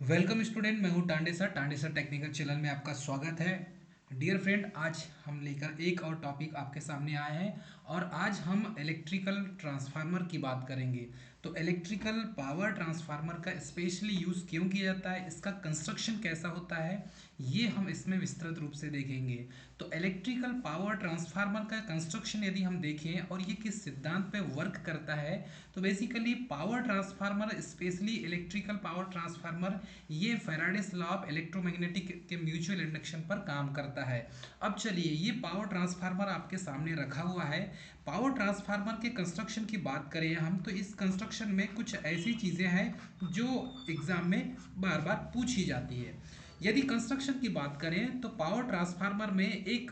Welcome student, मैं हूं Tande sir technical channel में आपका स्वागत है। डियर फ्रेंड, आज हम लेकर एक और टॉपिक आपके सामने आए हैं और आज हम इलेक्ट्रिकल ट्रांसफार्मर की बात करेंगे। तो इलेक्ट्रिकल पावर ट्रांसफार्मर का स्पेशली यूज़ क्यों किया जाता है, इसका कंस्ट्रक्शन कैसा होता है, ये हम इसमें विस्तृत रूप से देखेंगे। तो इलेक्ट्रिकल पावर ट्रांसफार्मर का कंस्ट्रक्शन यदि हम देखें और ये किस सिद्धांत पे वर्क करता है, तो basically power transformer specially electrical power transformer ये फैराडेस लॉ ऑफ इलेक्ट्रोमैग्नेटिक के म्यूचुअल इंडक्शन पर काम करता है। अब चलिए, ये पावर ट्रांसफार्मर आपके सामने रखा हुआ है। पावर ट्रांसफार्मर के कंस्ट्रक्शन की बात करें हम, तो इस कंस्ट्रक्शन में कुछ ऐसी चीज़ें हैं जो एग्जाम में बार बार पूछी जाती है। यदि कंस्ट्रक्शन की बात करें तो पावर ट्रांसफार्मर में एक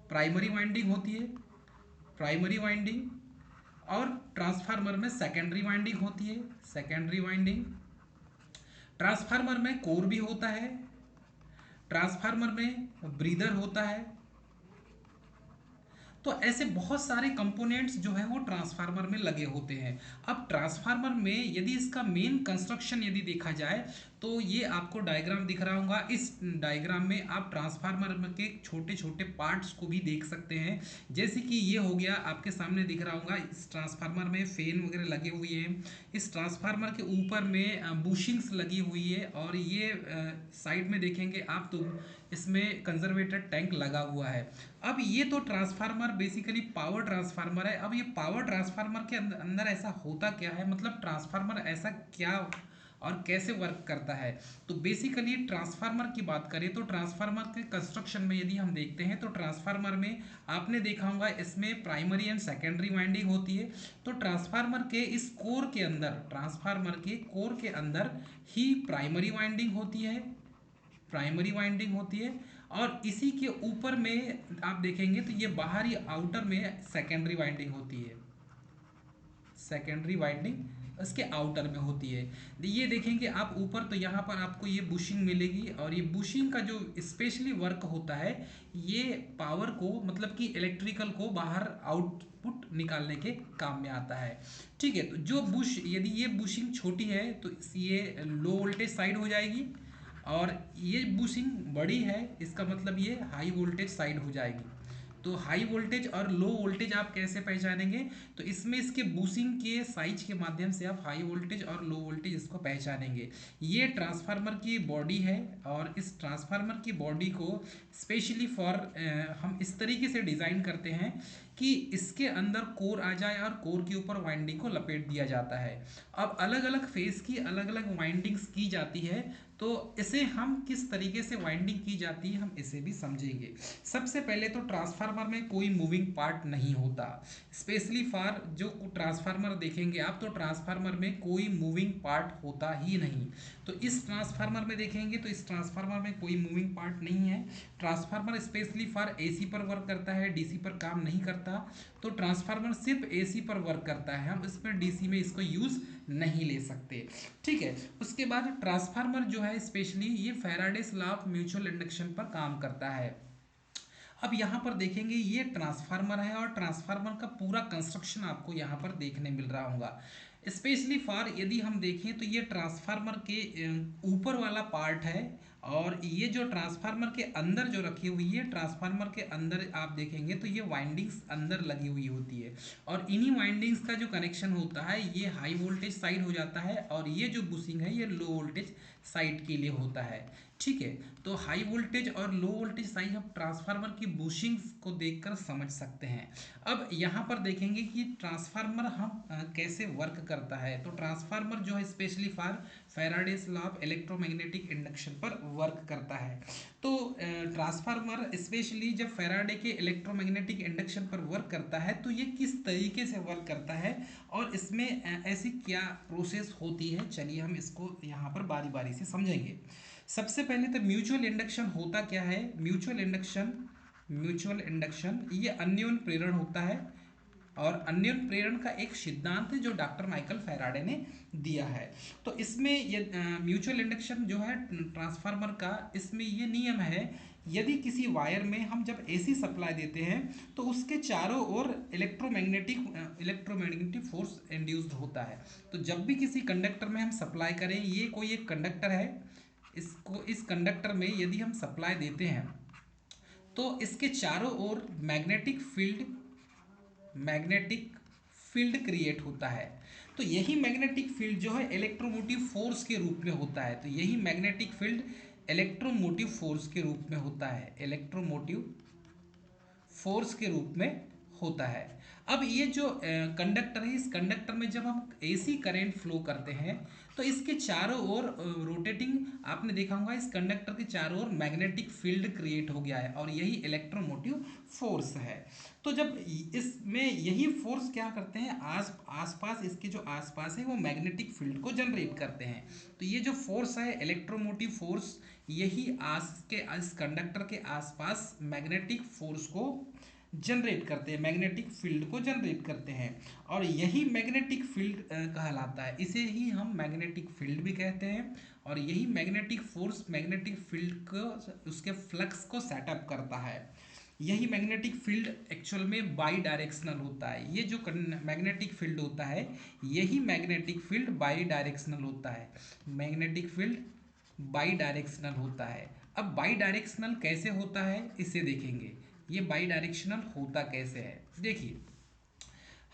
प्राइमरी वाइंडिंग होती है, प्राइमरी वाइंडिंग, और ट्रांसफार्मर में सेकेंडरी वाइंडिंग होती है, सेकेंडरी वाइंडिंग। ट्रांसफार्मर में कोर भी होता है, ट्रांसफार्मर में ब्रीदर होता है। तो ऐसे बहुत सारे कंपोनेंट्स जो है वो ट्रांसफार्मर में लगे होते हैं। अब ट्रांसफार्मर में यदि इसका मेन कंस्ट्रक्शन यदि देखा जाए तो ये आपको डायग्राम दिख रहा होगा। इस डायग्राम में आप ट्रांसफार्मर के छोटे छोटे पार्ट्स को भी देख सकते हैं। जैसे कि ये हो गया, आपके सामने दिख रहा होगा, इस ट्रांसफार्मर में फैन वगैरह लगे हुए हैं। इस ट्रांसफार्मर के ऊपर में बुशिंग्स लगी हुई है और ये साइड में देखेंगे आप तो इसमें कंजर्वेटर टैंक लगा हुआ है। अब ये तो ट्रांसफार्मर बेसिकली पावर ट्रांसफार्मर है। अब ये पावर ट्रांसफार्मर के अंदर ऐसा होता क्या है, मतलब ट्रांसफार्मर ऐसा क्या और कैसे वर्क करता है। तो बेसिकली ट्रांसफार्मर की बात करें तो ट्रांसफार्मर के कंस्ट्रक्शन में यदि हम देखते हैं तो ट्रांसफार्मर में आपने देखा होगा इसमें प्राइमरी एंड सेकेंडरी वाइंडिंग होती है। तो ट्रांसफार्मर के इस कोर के अंदर, ट्रांसफार्मर के कोर के अंदर ही प्राइमरी वाइंडिंग होती है, प्राइमरी वाइंडिंग होती है। और इसी के ऊपर में आप देखेंगे तो ये बाहरी आउटर में सेकेंडरी वाइंडिंग होती है, सेकेंडरी वाइंडिंग इसके आउटर में होती है। ये देखेंगे आप ऊपर, तो यहाँ पर आपको ये बुशिंग मिलेगी और ये बुशिंग का जो स्पेशली वर्क होता है, ये पावर को मतलब कि इलेक्ट्रिकल को बाहर आउटपुट निकालने के काम में आता है। ठीक है, तो जो बुश यदि ये बुशिंग छोटी है तो ये लो वोल्टेज साइड हो जाएगी, और ये बुशिंग बड़ी है इसका मतलब ये हाई वोल्टेज साइड हो जाएगी। तो हाई वोल्टेज और लो वोल्टेज आप कैसे पहचानेंगे, तो इसमें इसके बूसिंग के साइज के माध्यम से आप हाई वोल्टेज और लो वोल्टेज इसको पहचानेंगे। ये ट्रांसफार्मर की बॉडी है और इस ट्रांसफार्मर की बॉडी को स्पेशली फॉर हम इस तरीके से डिज़ाइन करते हैं कि इसके अंदर कोर आ जाए और कोर के ऊपर वाइंडिंग को लपेट दिया जाता है। अब अलग अलग फेस की अलग अलग वाइंडिंग्स की जाती है, तो इसे हम किस तरीके से वाइंडिंग की जाती है हम इसे भी समझेंगे। सबसे पहले तो ट्रांसफार्मर में कोई मूविंग पार्ट नहीं होता। स्पेशली फॉर जो ट्रांसफार्मर देखेंगे आप, तो ट्रांसफार्मर में कोई मूविंग पार्ट होता ही नहीं। तो इस ट्रांसफार्मर में देखेंगे तो इस ट्रांसफार्मर में कोई मूविंग पार्ट नहीं है। ट्रांसफार्मर स्पेशली फॉर एसी पर वर्क करता है, डीसी पर काम नहीं करता। तो ट्रांसफार्मर सिर्फ एसी पर वर्क करता है, हम इसमें डीसी में इसको यूज़ नहीं ले सकते। ठीक है, उसके बाद ट्रांसफार्मर जो है स्पेशली ये Faraday's law of mutual induction पर काम करता है। अब यहाँ पर देखेंगे ये ट्रांसफार्मर है और ट्रांसफार्मर का पूरा कंस्ट्रक्शन आपको यहाँ पर देखने मिल रहा होगा। स्पेशली फॉर यदि हम देखें तो ये ट्रांसफार्मर के ऊपर वाला पार्ट है, और ये जो ट्रांसफार्मर के अंदर जो रखी हुई है, ट्रांसफार्मर के अंदर आप देखेंगे तो ये वाइंडिंग्स अंदर लगी हुई होती है, और इन्हीं वाइंडिंग्स का जो कनेक्शन होता है ये हाई वोल्टेज साइड हो जाता है, और ये जो बुशिंग है ये लो वोल्टेज साइड के लिए होता है। ठीक है, तो हाई वोल्टेज और लो वोल्टेज साइड हम ट्रांसफार्मर की बुशिंग्स को देखकर समझ सकते हैं। अब यहाँ पर देखेंगे कि ट्रांसफार्मर हम कैसे वर्क करता है। तो ट्रांसफार्मर जो है specially for Faraday's law of electromagnetic induction पर वर्क करता है। तो ट्रांसफार्मर स्पेशली जब फैराडे के इलेक्ट्रोमैग्नेटिक इंडक्शन पर वर्क करता है तो ये किस तरीके से वर्क करता है और इसमें ऐसी क्या प्रोसेस होती है, चलिए हम इसको यहाँ पर बारी बारी से समझेंगे। सबसे पहले तो म्यूचुअल इंडक्शन होता क्या है। म्यूचुअल इंडक्शन, म्यूचुअल इंडक्शन ये अन्योन प्रेरण होता है, और अन्योन प्रेरण का एक सिद्धांत है जो डॉक्टर माइकल फैराडे ने दिया है। तो इसमें ये म्यूचुअल इंडक्शन जो है ट्रांसफार्मर का, इसमें ये नियम है, यदि किसी वायर में हम जब एसी सप्लाई देते हैं तो उसके चारों ओर इलेक्ट्रोमैग्नेटिक फोर्स इंड्यूस्ड होता है। तो जब भी किसी कंडक्टर में हम सप्लाई करें, ये कोई एक कंडक्टर है, इसको इस कंडक्टर में यदि हम सप्लाई देते हैं तो इसके चारों ओर मैग्नेटिक फील्ड क्रिएट होता है। तो यही मैग्नेटिक फील्ड जो है इलेक्ट्रोमोटिव फोर्स के रूप में होता है। तो यही मैग्नेटिक फील्ड इलेक्ट्रोमोटिव फोर्स के रूप में होता है, इलेक्ट्रोमोटिव फोर्स के रूप में होता है। अब ये जो कंडक्टर है, इस कंडक्टर में जब हम एसी करंट फ्लो करते हैं तो इसके चारों ओर रोटेटिंग, आपने देखा होगा इस कंडक्टर के चारों ओर मैग्नेटिक फील्ड क्रिएट हो गया है और यही इलेक्ट्रोमोटिव फोर्स है। तो जब इसमें यही फोर्स क्या करते हैं, आसपास इसके जो आसपास है वो मैग्नेटिक फील्ड को जनरेट करते हैं। तो ये जो फोर्स है इलेक्ट्रोमोटिव फोर्स, यही इस कंडक्टर के आसपास मैग्नेटिक फोर्स को जनरेट करते हैं, मैग्नेटिक फील्ड को जनरेट करते हैं और यही मैग्नेटिक फील्ड कहलाता है। इसे ही हम मैग्नेटिक फील्ड भी कहते हैं और यही मैग्नेटिक फोर्स मैग्नेटिक फील्ड को, उसके फ्लक्स को सेटअप करता है। यही मैग्नेटिक फील्ड एक्चुअल में बाई डायरेक्शनल होता है। ये जो मैग्नेटिक फील्ड होता है, यही मैग्नेटिक फील्ड बाई डायरेक्शनल होता है। मैग्नेटिक फील्ड बाई डायरेक्शनल होता है। अब बाई डायरेक्शनल कैसे होता है इसे देखेंगे। ये बाई डायरेक्शनल होता कैसे है, देखिए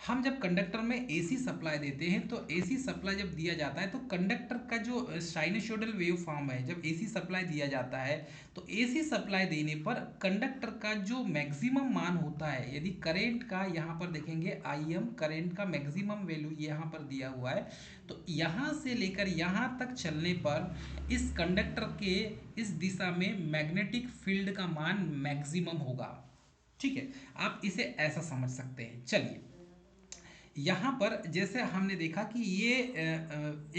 हम जब कंडक्टर में एसी सप्लाई देते हैं तो एसी सप्लाई जब दिया जाता है तो कंडक्टर का जो साइनसोइडल वेव फॉर्म है, जब एसी सप्लाई दिया जाता है तो एसी सप्लाई देने पर कंडक्टर का जो मैक्सिमम मान होता है, यदि करंट का यहाँ पर देखेंगे IM करंट का मैक्सिमम वैल्यू यहाँ पर दिया हुआ है, तो यहाँ से लेकर यहाँ तक चलने पर इस कंडक्टर के इस दिशा में मैग्नेटिक फील्ड का मान मैक्सिमम होगा। ठीक है, आप इसे ऐसा समझ सकते हैं। चलिए यहाँ पर जैसे हमने देखा कि ये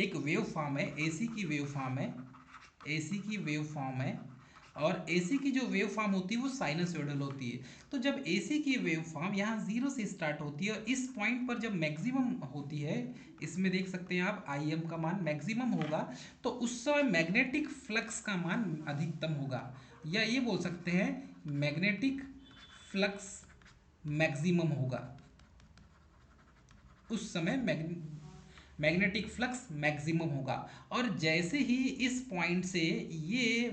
एक वेव फॉर्म है, एसी की वेव फॉर्म है, एसी की वेव फॉर्म है और एसी की जो वेव फॉर्म होती है वो साइनसोइडल होती है। तो जब एसी की वेव फॉर्म यहाँ जीरो से स्टार्ट होती है और इस पॉइंट पर जब मैक्सिमम होती है, इसमें देख सकते हैं आप IM का मान मैक्सिमम होगा, तो उस समय मैग्नेटिक फ्लक्स का मान अधिकतम होगा, या ये बोल सकते हैं मैग्नेटिक फ्लक्स मैक्सिमम होगा। उस समय मैग्नेटिक फ्लक्स मैक्सिमम होगा और जैसे ही इस पॉइंट से ये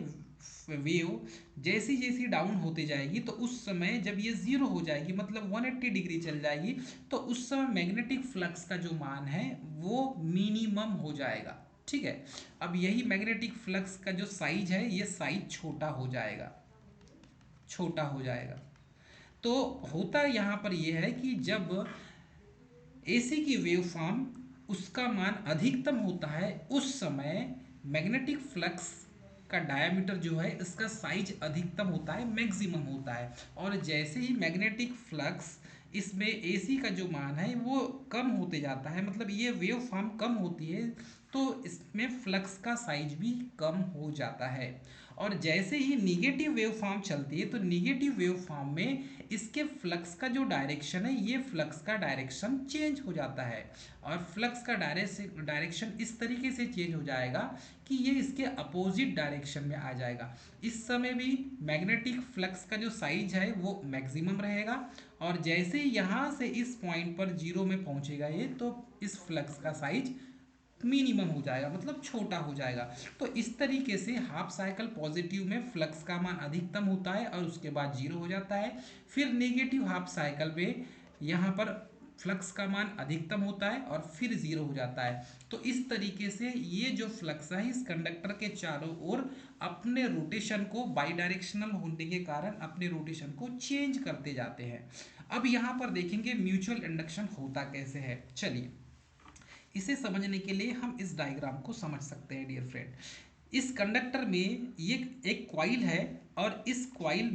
वेव जैसी जैसी डाउन होते जाएगी तो उस समय जब ये जीरो हो जाएगी, मतलब 180 डिग्री चल जाएगी, तो उस समय मैग्नेटिक फ्लक्स का जो मान है वो मिनिमम हो जाएगा। ठीक है, अब यही मैग्नेटिक फ्लक्स का जो साइज है, ये साइज छोटा हो जाएगा, छोटा हो जाएगा। तो होता यहाँ पर यह है कि जब एसी की वेव फॉर्म उसका मान अधिकतम होता है, उस समय मैग्नेटिक फ्लक्स का डायमीटर जो है इसका साइज अधिकतम होता है, मैक्सिमम होता है। और जैसे ही मैग्नेटिक फ्लक्स इसमें एसी का जो मान है वो कम होते जाता है, मतलब ये वेव फॉर्म कम होती है तो इसमें फ्लक्स का साइज भी कम हो जाता है। और जैसे ही निगेटिव वेव फॉर्म चलती है तो निगेटिव वेव फॉर्म में इसके फ्लक्स का जो डायरेक्शन है, ये फ्लक्स का डायरेक्शन चेंज हो जाता है और फ्लक्स का डायरेक्शन इस तरीके से चेंज हो जाएगा कि ये इसके अपोजिट डायरेक्शन में आ जाएगा। इस समय भी मैग्नेटिक फ्लक्स का जो साइज है वो मैक्सिमम रहेगा और जैसे यहाँ से इस पॉइंट पर जीरो में पहुँचेगा ये, तो इस फ्लक्स का साइज मिनिमम हो जाएगा, मतलब छोटा हो जाएगा। तो इस तरीके से हाफ साइकिल पॉजिटिव में फ्लक्स का मान अधिकतम होता है और उसके बाद जीरो हो जाता है। फिर नेगेटिव हाफ साइकिल में यहाँ पर फ्लक्स का मान अधिकतम होता है और फिर जीरो हो जाता है। तो इस तरीके से ये जो फ्लक्स है इस कंडक्टर के चारों ओर अपने रोटेशन को बाई डायरेक्शनल होने के कारण अपने रोटेशन को चेंज करते जाते हैं। अब यहाँ पर देखेंगे म्यूचुअल इंडक्शन होता कैसे है। चलिए इसे समझने के लिए हम इस डायग्राम को समझ सकते हैं डियर फ्रेंड। इस कंडक्टर में ये एक कॉइल है और इस कॉइल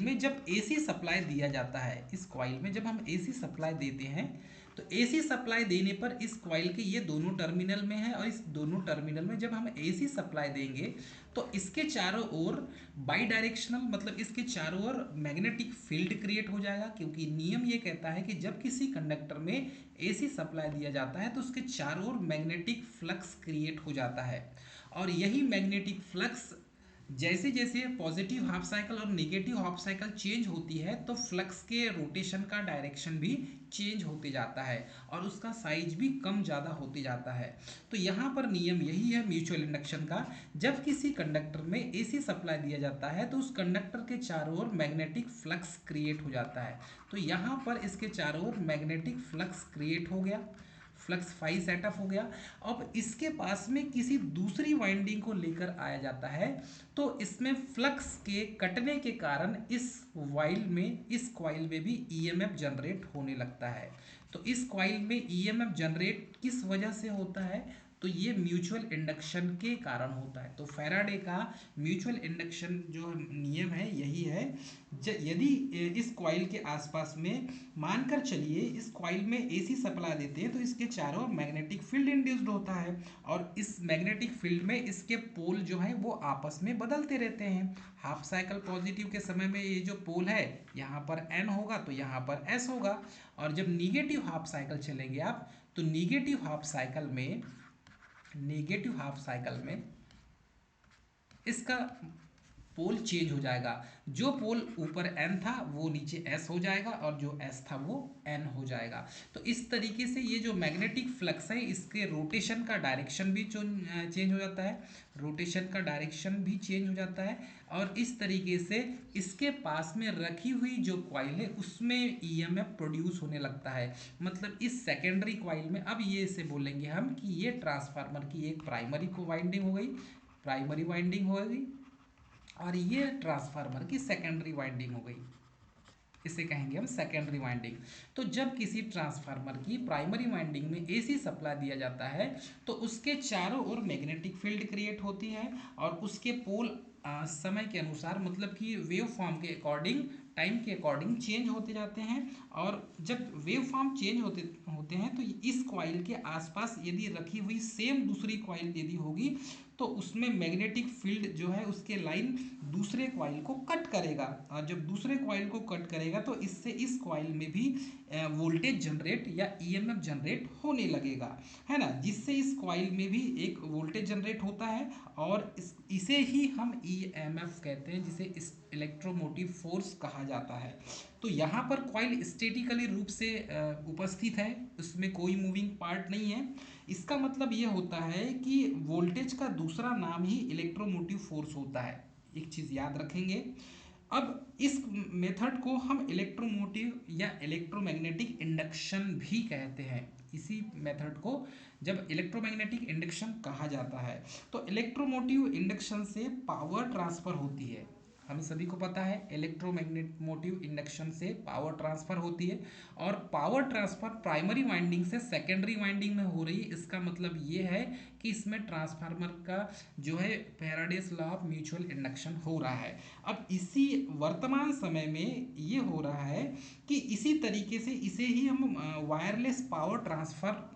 में जब एसी सप्लाई दिया जाता है, इस कॉइल में जब हम एसी सप्लाई देते हैं तो एसी सप्लाई देने पर इस कॉइल के ये दोनों टर्मिनल में है और इस दोनों टर्मिनल में जब हम एसी सप्लाई देंगे तो इसके चारों ओर बाई डायरेक्शनल, मतलब इसके चारों ओर मैग्नेटिक फील्ड क्रिएट हो जाएगा, क्योंकि नियम ये कहता है कि जब किसी कंडक्टर में एसी सप्लाई दिया जाता है तो उसके चारों ओर मैग्नेटिक फ्लक्स क्रिएट हो जाता है और यही मैग्नेटिक फ्लक्स जैसे जैसे पॉजिटिव हाफ साइकिल और नेगेटिव हाफ साइकिल चेंज होती है तो फ्लक्स के रोटेशन का डायरेक्शन भी चेंज होते जाता है और उसका साइज भी कम ज़्यादा होते जाता है। तो यहाँ पर नियम यही है म्यूचुअल इंडक्शन का, जब किसी कंडक्टर में एसी सप्लाई दिया जाता है तो उस कंडक्टर के चारों ओर मैग्नेटिक फ्लक्स क्रिएट हो जाता है। तो यहाँ पर इसके चारों ओर मैग्नेटिक फ्लक्स क्रिएट हो गया, फ्लक्स फाई सेटअप हो गया। अब इसके पास में किसी दूसरी वाइंडिंग को लेकर आया जाता है तो इसमें फ्लक्स के कटने के कारण इस कॉइल में भी ईएमएफ जनरेट होने लगता है। तो इस कॉइल में ईएमएफ जनरेट किस वजह से होता है, तो ये म्यूचुअल इंडक्शन के कारण होता है। तो फैराडे का म्यूचुअल इंडक्शन जो नियम है यही है, यदि इस कॉइल के आसपास में मानकर चलिए इस कॉइल में एसी सप्लाई देते हैं तो इसके चारों मैग्नेटिक फील्ड इंड्यूस्ड होता है और इस मैग्नेटिक फील्ड में इसके पोल जो है वो आपस में बदलते रहते हैं। हाफ साइकिल पॉजिटिव के समय में ये जो पोल है यहाँ पर एन होगा तो यहाँ पर एस होगा, और जब निगेटिव हाफ साइकिल चलेंगे आप तो नेगेटिव हाफ साइकिल में इसका पोल चेंज हो जाएगा। जो पोल ऊपर एन था वो नीचे एस हो जाएगा और जो एस था वो एन हो जाएगा। तो इस तरीके से ये जो मैग्नेटिक फ्लक्स है इसके रोटेशन का डायरेक्शन भी चेंज हो जाता है, रोटेशन का डायरेक्शन भी चेंज हो जाता है और इस तरीके से इसके पास में रखी हुई जो कॉइल है उसमें ईएमएफ प्रोड्यूस होने लगता है। मतलब इस सेकेंडरी कॉइल में अब ये इसे बोलेंगे हम कि ये ट्रांसफार्मर की एक प्राइमरी को वाइंडिंग हो गई, प्राइमरी वाइंडिंग हो गई, और ये ट्रांसफार्मर की सेकेंडरी वाइंडिंग हो गई, इसे कहेंगे हम सेकेंडरी वाइंडिंग। तो जब किसी ट्रांसफार्मर की प्राइमरी वाइंडिंग में एसी सप्लाई दिया जाता है तो उसके चारों ओर मैग्नेटिक फील्ड क्रिएट होती है और उसके पोल समय के अनुसार मतलब कि वेव फॉर्म के अकॉर्डिंग, टाइम के अकॉर्डिंग चेंज होते जाते हैं। और जब वेव फॉर्म चेंज होते होते हैं तो इस कॉइल के आसपास यदि रखी हुई सेम दूसरी कॉइल यदि होगी तो उसमें मैग्नेटिक फील्ड जो है उसके लाइन दूसरे कॉइल को कट करेगा, और जब दूसरे कॉइल को कट करेगा तो इससे इस कॉइल में भी वोल्टेज जनरेट या ईएमएफ जनरेट होने लगेगा, है ना, जिससे इस कॉइल में भी एक वोल्टेज जनरेट होता है और इसे ही हम ईएमएफ कहते हैं, जिसे इस इलेक्ट्रोमोटिव फोर्स कहा जाता है। तो यहाँ पर कॉइल स्टेटिकली रूप से उपस्थित है, उसमें कोई मूविंग पार्ट नहीं है। इसका मतलब ये होता है कि वोल्टेज का दूसरा नाम ही इलेक्ट्रोमोटिव फोर्स होता है, एक चीज़ याद रखेंगे। अब इस मेथड को हम इलेक्ट्रोमोटिव या इलेक्ट्रोमैग्नेटिक इंडक्शन भी कहते हैं। इसी मेथड को जब इलेक्ट्रोमैग्नेटिक इंडक्शन कहा जाता है तो इलेक्ट्रोमोटिव इंडक्शन से पावर ट्रांसफर होती है। हम सभी को पता है इलेक्ट्रोमैग्नेटिक इंडक्शन से पावर ट्रांसफर होती है और पावर ट्रांसफर प्राइमरी वाइंडिंग से सेकेंडरी वाइंडिंग में हो रही है। इसका मतलब ये है कि इसमें ट्रांसफार्मर का जो है Faraday's law of mutual induction हो रहा है। अब इसी वर्तमान समय में ये हो रहा है कि इसी तरीके से इसे ही हम वायरलेस पावर ट्रांसफर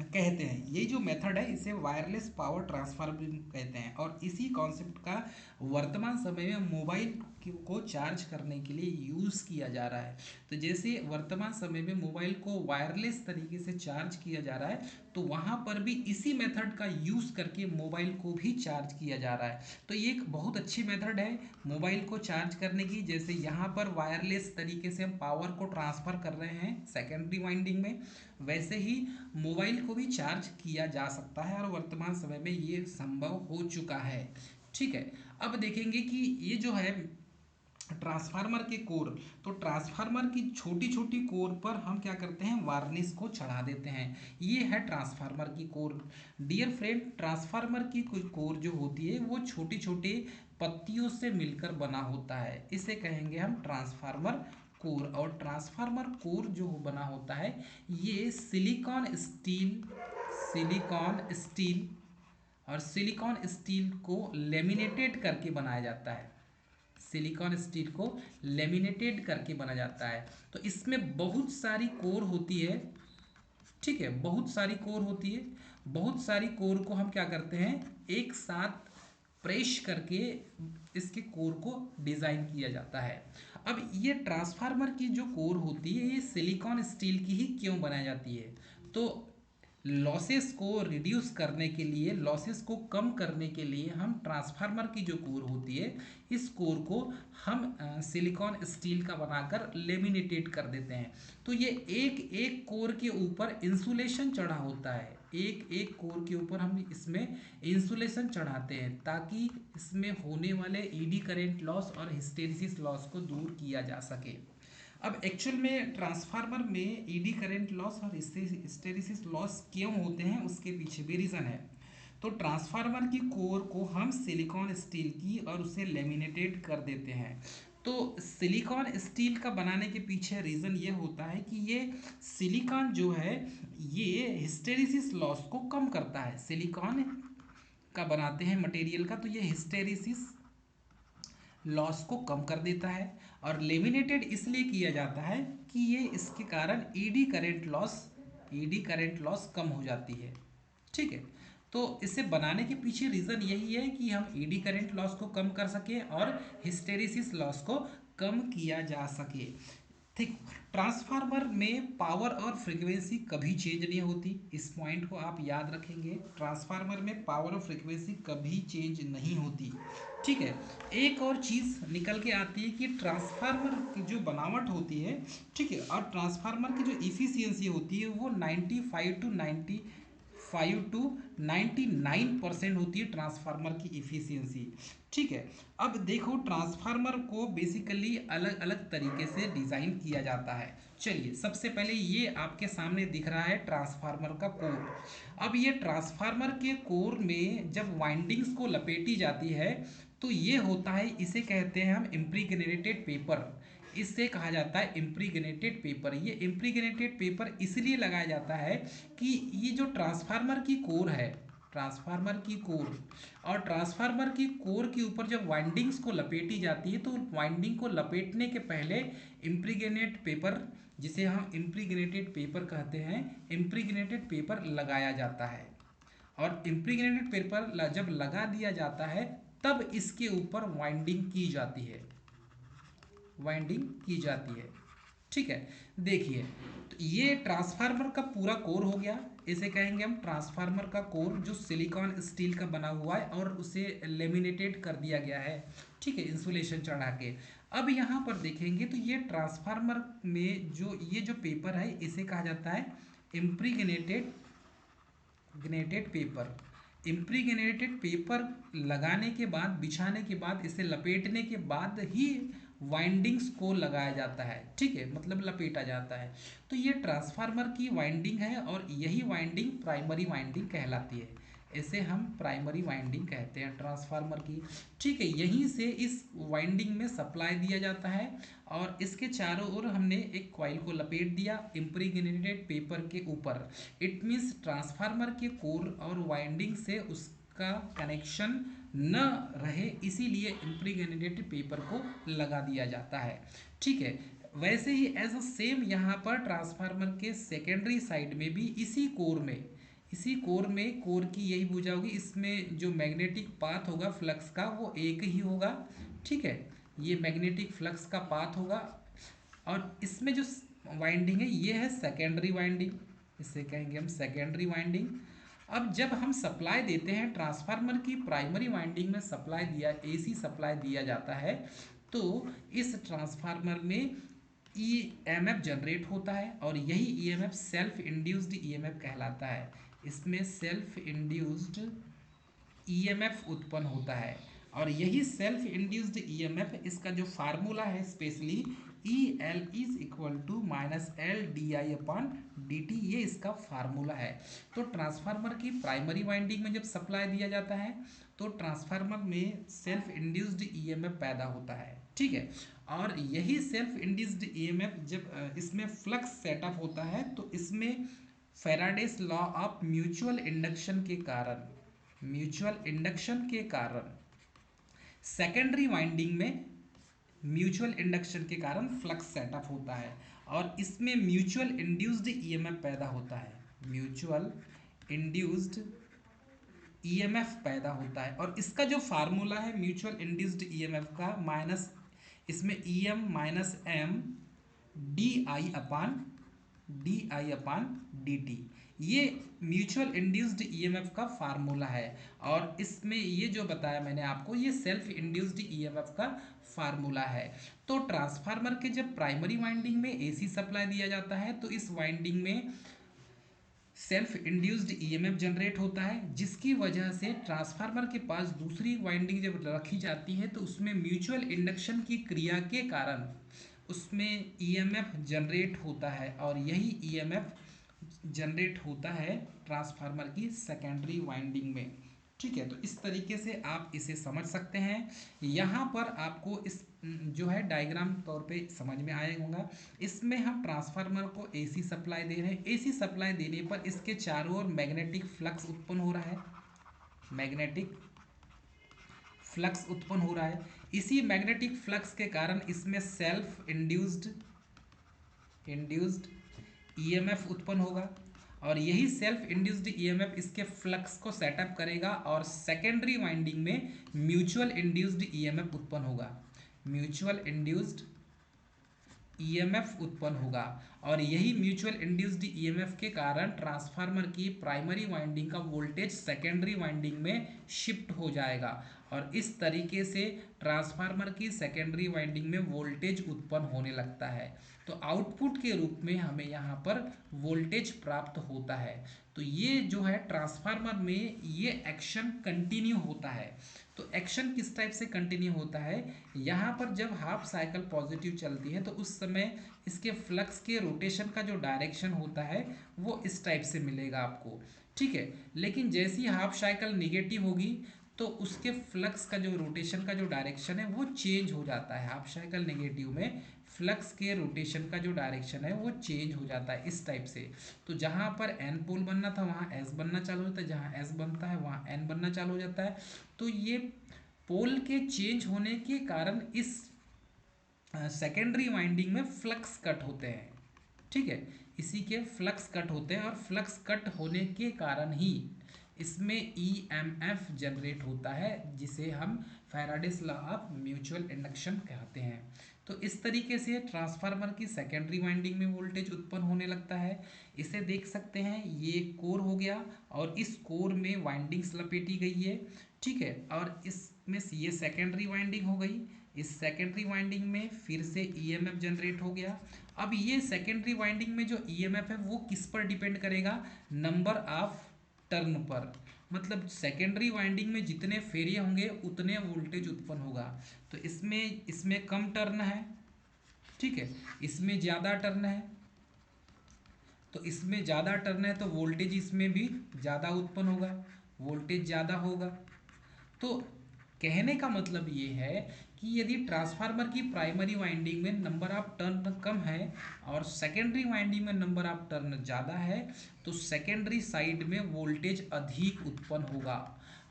कहते हैं। ये जो मेथड है इसे वायरलेस पावर ट्रांसफर भी कहते हैं और इसी कॉन्सेप्ट का वर्तमान समय में मोबाइल को चार्ज करने के लिए यूज़ किया जा रहा है। तो जैसे वर्तमान समय में मोबाइल को वायरलेस तरीके से चार्ज किया जा रहा है तो वहाँ पर भी इसी मेथड का यूज़ करके मोबाइल को भी चार्ज किया जा रहा है। तो ये एक बहुत अच्छी मेथड है मोबाइल को चार्ज करने की। जैसे यहाँ पर वायरलेस तरीके से हम पावर को ट्रांसफ़र कर रहे हैं सेकेंडरी वाइंडिंग में, वैसे ही मोबाइल को भी चार्ज किया जा सकता है और वर्तमान समय में ये संभव हो चुका है। ठीक है, अब देखेंगे कि ये जो है ट्रांसफार्मर के कोर, तो ट्रांसफार्मर की छोटी छोटी कोर पर हम क्या करते हैं वार्निश को चढ़ा देते हैं। ये है ट्रांसफार्मर की कोर। डियर फ्रेंड, ट्रांसफार्मर की कोर जो होती है वो छोटी छोटी पत्तियों से मिलकर बना होता है, इसे कहेंगे हम ट्रांसफार्मर कोर। और ट्रांसफार्मर कोर जो बना होता है ये सिलिकॉन स्टील और सिलिकॉन स्टील को लेमिनेटेड करके बनाया जाता है, सिलिकॉन स्टील को लेमिनेटेड करके बना जाता है। तो इसमें बहुत सारी कोर होती है, ठीक है, बहुत सारी कोर होती है। बहुत सारी कोर को हम क्या करते हैं एक साथ प्रेस करके इसके कोर को डिज़ाइन किया जाता है। अब ये ट्रांसफार्मर की जो कोर होती है ये सिलिकॉन स्टील की ही क्यों बनाई जाती है, तो लॉसेस को रिड्यूस करने के लिए, लॉसेस को कम करने के लिए हम ट्रांसफार्मर की जो कोर होती है, इस कोर को हम सिलिकॉन स्टील का बनाकर लेमिनेटेड कर देते हैं। तो ये एक एक कोर के ऊपर इंसुलेशन चढ़ा होता है, एक एक कोर के ऊपर हम इसमें इंसुलेशन चढ़ाते हैं ताकि इसमें होने वाले ईडी करेंट लॉस और हिस्टेरिसिस लॉस को दूर किया जा सके। अब एक्चुअल में ट्रांसफार्मर में ईडी करेंट लॉस और हिस्टेरिसिस लॉस क्यों होते हैं, उसके पीछे भी रीज़न है। तो ट्रांसफार्मर की कोर को हम सिलिकॉन स्टील की और उसे लेमिनेटेड कर देते हैं। तो सिलिकॉन स्टील का बनाने के पीछे रीज़न ये होता है कि ये सिलिकॉन जो है ये हिस्टेरिसिस लॉस को कम करता है। सिलिकॉन का बनाते हैं मटेरियल का, तो ये हिस्टेरिसिस लॉस को कम कर देता है। और लेमिनेटेड इसलिए किया जाता है कि ये इसके कारण ईडी करंट लॉस कम हो जाती है। ठीक है, तो इसे बनाने के पीछे रीज़न यही है कि हम ईडी करंट लॉस को कम कर सकें और हिस्टेरिसिस लॉस को कम किया जा सके। ठीक, ट्रांसफार्मर में पावर और फ्रीक्वेंसी कभी चेंज नहीं होती, इस पॉइंट को आप याद रखेंगे। ट्रांसफार्मर में पावर और फ्रीक्वेंसी कभी चेंज नहीं होती। ठीक है, एक और चीज़ निकल के आती है कि ट्रांसफार्मर की जो बनावट होती है, ठीक है, और ट्रांसफार्मर की जो इफ़िशियंसी होती है वो 99% होती है ट्रांसफार्मर की इफ़िशियंसी। ठीक है, अब देखो ट्रांसफार्मर को बेसिकली अलग अलग तरीके से डिज़ाइन किया जाता है। चलिए, सबसे पहले ये आपके सामने दिख रहा है ट्रांसफार्मर का कोर। अब ये ट्रांसफार्मर के कोर में जब वाइंडिंग्स को लपेटी जाती है तो ये होता है, इसे कहते हैं हम इम्प्रीग्नेटेड पेपर। इससे कहा जाता है इम्प्रीग्नेटेड पेपर। ये इम्प्रीग्नेटेड पेपर इसलिए लगाया जाता है कि ये जो ट्रांसफार्मर की कोर है, ट्रांसफार्मर की कोर और ट्रांसफार्मर की कोर के ऊपर जब वाइंडिंग्स को लपेटी जाती है तो वाइंडिंग को लपेटने के पहले इम्प्रीग्नेट पेपर, जिसे हम इम्प्रीग्नेटेड पेपर कहते हैं, इम्प्रीग्नेटेड पेपर लगाया जाता है। और इम्प्रीग्नेटेड पेपर जब लगा दिया जाता है तब इसके ऊपर वाइंडिंग की जाती है, वाइंडिंग की जाती है। ठीक है, देखिए, तो ये ट्रांसफार्मर का पूरा कोर हो गया। इसे कहेंगे हम ट्रांसफार्मर का कोर, जो सिलिकॉन स्टील का बना हुआ है और उसे लेमिनेटेड कर दिया गया है। ठीक है, इंसुलेशन चढ़ा के। अब यहाँ पर देखेंगे तो ये ट्रांसफार्मर में जो पेपर है इसे कहा जाता है इम्प्रीग्नेटेड पेपर। इम्प्रीग्नेटेड पेपर लगाने के बाद, बिछाने के बाद, इसे लपेटने के बाद ही वाइंडिंग्स को लगाया जाता है। ठीक है, मतलब लपेटा जाता है। तो ये ट्रांसफार्मर की वाइंडिंग है और यही वाइंडिंग प्राइमरी वाइंडिंग कहलाती है। इसे हम प्राइमरी वाइंडिंग कहते हैं ट्रांसफार्मर की। ठीक है, यहीं से इस वाइंडिंग में सप्लाई दिया जाता है और इसके चारों ओर हमने एक कॉइल को लपेट दिया इम्प्रीग्नेटेड पेपर के ऊपर। इट मीन्स ट्रांसफार्मर के कोर और वाइंडिंग से उसका कनेक्शन न रहे, इसीलिए इम्प्रीग्नेटेड पेपर को लगा दिया जाता है। ठीक है, वैसे ही एज अ सेम यहाँ पर ट्रांसफार्मर के सेकेंडरी साइड में भी इसी कोर में कोर की यही भुजा होगी। इसमें जो मैग्नेटिक पाथ होगा फ्लक्स का वो एक ही होगा। ठीक है, ये मैग्नेटिक फ्लक्स का पाथ होगा और इसमें जो वाइंडिंग है ये है सेकेंडरी वाइंडिंग, इसे कहेंगे हम सेकेंडरी वाइंडिंग। अब जब हम सप्लाई देते हैं ट्रांसफार्मर की प्राइमरी वाइंडिंग में एसी सप्लाई दिया जाता है तो इस ट्रांसफार्मर में ईएमएफ जनरेट होता है और यही ईएमएफ सेल्फ इंड्यूस्ड ईएमएफ कहलाता है। इसमें सेल्फ इंड्यूस्ड ईएमएफ उत्पन्न होता है और यही सेल्फ इंड्यूस्ड ईएमएफ, इसका जो फार्मूला है specially E L is equal to minus L D I upon D T, ये इसका फार्मूला है। तो ट्रांसफार्मर की प्राइमरी वाइंडिंग में जब सप्लाई दिया जाता है तो ट्रांसफार्मर में सेल्फ इंड्यूस्ड ईएमएफ पैदा होता है। ठीक है, और यही सेल्फ इंड्यूस्ड ईएमएफ जब इसमें फ्लक्स सेटअप होता है तो इसमें Faraday's law of mutual induction के कारण सेकेंडरी वाइंडिंग में म्यूचुअल इंडक्शन के कारण फ्लक्स सेटअप होता है और इसमें म्यूचुअल इंड्यूस्ड ईएमएफ पैदा होता है। म्यूचुअल इंड्यूस्ड ईएमएफ पैदा होता है और इसका जो फार्मूला है म्यूचुअल इंड्यूस्ड ईएमएफ का, माइनस इसमें EM minus M D I upon D T, ये म्यूचुअल इंड्यूस्ड ईएमएफ का फार्मूला है। और इसमें ये जो बताया मैंने आपको, ये सेल्फ इंड्यूस्ड ईएमएफ का फार्मूला है। तो ट्रांसफार्मर के जब प्राइमरी वाइंडिंग में एसी सप्लाई दिया जाता है तो इस वाइंडिंग में सेल्फ इंड्यूस्ड ईएमएफ जनरेट होता है, जिसकी वजह से ट्रांसफार्मर के पास दूसरी वाइंडिंग जब रखी जाती है तो उसमें म्यूचुअल इंडक्शन की क्रिया के कारण उसमें ईएमएफ जनरेट होता है, और यही ईएमएफ जनरेट होता है ट्रांसफार्मर की सेकेंडरी वाइंडिंग में। ठीक है, तो इस तरीके से आप इसे समझ सकते हैं। यहाँ पर आपको इस जो है डायग्राम तौर पे समझ में आएगा होगा। इसमें हम ट्रांसफार्मर को एसी सप्लाई दे रहे हैं। एसी सप्लाई देने पर इसके चारों ओर मैग्नेटिक फ्लक्स उत्पन्न हो रहा है, मैग्नेटिक फ्लक्स उत्पन्न हो रहा है। इसी मैग्नेटिक फ्लक्स के कारण इसमें सेल्फ इंड्यूस्ड ईएमएफ उत्पन्न होगा, और यही सेल्फ इंड्यूस्ड ईएमएफ इसके फ्लक्स को सेटअप करेगा और सेकेंडरी वाइंडिंग में म्यूचुअल इंड्यूस्ड ईएमएफ उत्पन्न होगा, म्यूचुअल इंड्यूस्ड ईएमएफ उत्पन्न होगा। और यही म्यूचुअल इंड्यूस्ड ईएमएफ के कारण ट्रांसफार्मर की प्राइमरी वाइंडिंग का वोल्टेज सेकेंडरी वाइंडिंग में शिफ्ट हो जाएगा, और इस तरीके से ट्रांसफार्मर की सेकेंडरी वाइंडिंग में वोल्टेज उत्पन्न होने लगता है। तो आउटपुट के रूप में हमें यहाँ पर वोल्टेज प्राप्त होता है। तो ये जो है ट्रांसफार्मर में ये एक्शन कंटिन्यू होता है। तो एक्शन किस टाइप से कंटिन्यू होता है, यहाँ पर जब हाफ साइकिल पॉजिटिव चलती है तो उस समय इसके फ्लक्स के रोटेशन का जो डायरेक्शन होता है वो इस टाइप से मिलेगा आपको। ठीक है, लेकिन जैसी हाफ साइकिल निगेटिव होगी तो उसके फ्लक्स का जो रोटेशन का जो डायरेक्शन है वो चेंज हो जाता है। हाफ साइकिल नेगेटिव में फ्लक्स के रोटेशन का जो डायरेक्शन है वो चेंज हो जाता है इस टाइप से। तो जहाँ पर एन पोल बनना था वहाँ एस बनना चालू होता है, जहाँ एस बनता है वहाँ एन बनना चालू हो जाता है। तो ये पोल के चेंज होने के कारण इस सेकेंडरी वाइंडिंग में फ्लक्स कट होते हैं। ठीक है, इसी के फ्लक्स कट होते हैं, और फ्लक्स कट होने के कारण ही इसमें ईएमएफ जनरेट होता है, जिसे हम Faraday's law of mutual induction कहते हैं। तो इस तरीके से ट्रांसफार्मर की सेकेंडरी वाइंडिंग में वोल्टेज उत्पन्न होने लगता है। इसे देख सकते हैं, ये कोर हो गया और इस कोर में वाइंडिंग्स लपेटी गई है। ठीक है, और इसमें ये सेकेंडरी वाइंडिंग हो गई। इस सेकेंडरी वाइंडिंग में फिर से ईएमएफ जनरेट हो गया। अब ये सेकेंडरी वाइंडिंग में जो ईएमएफ है वो किस पर डिपेंड करेगा, नंबर ऑफ टर्न पर। मतलब सेकेंडरी वाइंडिंग में जितने फेरे होंगे उतने वोल्टेज उत्पन्न होगा। तो इसमें कम टर्न है, ठीक है, इसमें ज़्यादा टर्न है, तो इसमें ज़्यादा टर्न है तो वोल्टेज इसमें भी ज़्यादा उत्पन्न होगा, वोल्टेज ज़्यादा होगा। तो कहने का मतलब ये है कि यदि ट्रांसफार्मर की प्राइमरी वाइंडिंग में नंबर ऑफ टर्न कम है और सेकेंडरी वाइंडिंग में नंबर ऑफ टर्न ज़्यादा है तो सेकेंडरी साइड में वोल्टेज अधिक उत्पन्न होगा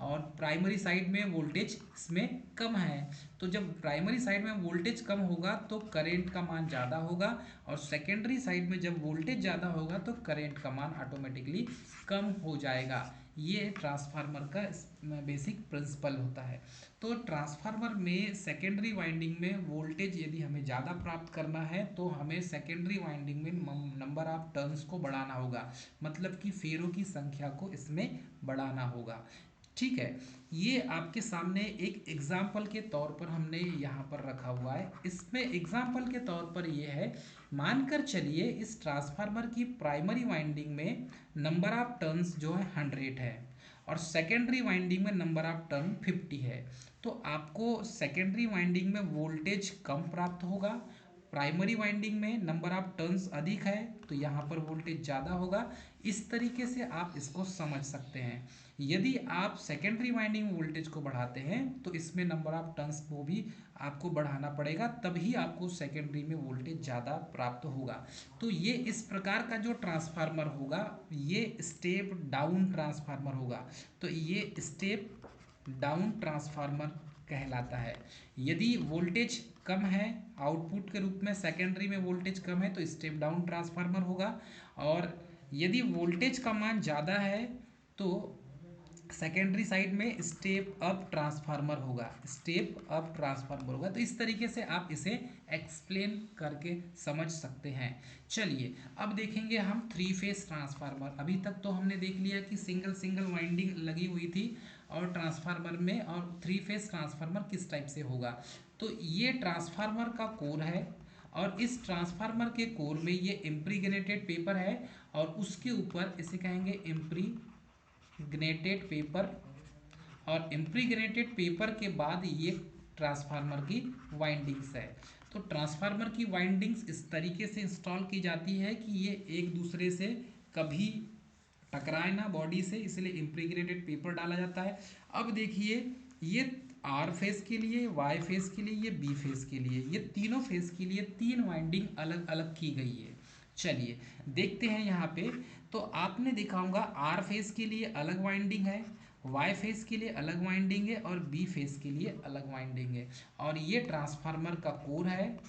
और प्राइमरी साइड में वोल्टेज इसमें कम है। तो जब प्राइमरी साइड में वोल्टेज कम होगा तो करंट का मान ज़्यादा होगा, और सेकेंडरी साइड में जब वोल्टेज ज़्यादा होगा तो करंट का मान ऑटोमेटिकली कम हो जाएगा। ये ट्रांसफार्मर का बेसिक प्रिंसिपल होता है। तो ट्रांसफार्मर में सेकेंडरी वाइंडिंग में वोल्टेज यदि हमें ज़्यादा प्राप्त करना है तो हमें सेकेंडरी वाइंडिंग में नंबर ऑफ टर्न्स को बढ़ाना होगा, मतलब कि फेरों की संख्या को इसमें बढ़ाना होगा। ठीक है, ये आपके सामने एक एग्जाम्पल के तौर पर हमने यहाँ पर रखा हुआ है। इसमें एग्जाम्पल के तौर पर ये है, मानकर चलिए इस ट्रांसफार्मर की प्राइमरी वाइंडिंग में नंबर ऑफ टर्न्स जो है 100 है और सेकेंडरी वाइंडिंग में नंबर ऑफ टर्न 50 है। तो आपको सेकेंडरी वाइंडिंग में वोल्टेज कम प्राप्त होगा, प्राइमरी वाइंडिंग में नंबर ऑफ टर्न्स अधिक है तो यहाँ पर वोल्टेज ज़्यादा होगा। इस तरीके से आप इसको समझ सकते हैं। यदि आप सेकेंडरी वाइंडिंग वोल्टेज को बढ़ाते हैं तो इसमें नंबर ऑफ टर्न्स को भी आपको बढ़ाना पड़ेगा, तभी आपको सेकेंडरी में वोल्टेज ज़्यादा प्राप्त होगा। तो ये इस प्रकार का जो ट्रांसफार्मर होगा ये स्टेप डाउन ट्रांसफार्मर होगा। तो ये स्टेप डाउन ट्रांसफार्मर कहलाता है। यदि वोल्टेज कम है आउटपुट के रूप में, सेकेंडरी में वोल्टेज कम है तो स्टेप डाउन ट्रांसफार्मर होगा, और यदि वोल्टेज का मान ज़्यादा है तो सेकेंडरी साइड में स्टेप अप ट्रांसफार्मर होगा, स्टेप अप ट्रांसफार्मर होगा। तो इस तरीके से आप इसे एक्सप्लेन करके समझ सकते हैं। चलिए अब देखेंगे हम थ्री फेज ट्रांसफार्मर। अभी तक तो हमने देख लिया कि सिंगल सिंगल वाइंडिंग लगी हुई थी और ट्रांसफार्मर में, और थ्री फेज ट्रांसफार्मर किस टाइप से होगा। तो ये ट्रांसफार्मर का कोर है और इस ट्रांसफार्मर के कोर में ये इम्प्रीग्नेटेड पेपर है और उसके ऊपर इसे कहेंगे इम्प्रीग्नेटेड पेपर, और इम्प्रीग्नेटेड पेपर के बाद ये ट्रांसफार्मर की वाइंडिंग्स है। तो ट्रांसफार्मर की वाइंडिंग्स इस तरीके से इंस्टॉल की जाती है कि ये एक दूसरे से कभी टकराए ना बॉडी से, इसलिए इम्प्रीग्नेटेड पेपर डाला जाता है। अब देखिए ये आर फेस के लिए, वाई फेस के लिए, ये बी फेस के लिए, ये तीनों फेस के लिए तीन वाइंडिंग अलग अलग की गई है। चलिए देखते हैं यहाँ पे। तो आपने देखा होगा आर फेस के लिए अलग वाइंडिंग है, वाई फेस के लिए अलग वाइंडिंग है और बी फेस के लिए अलग वाइंडिंग है। और ये ट्रांसफार्मर का कोर है,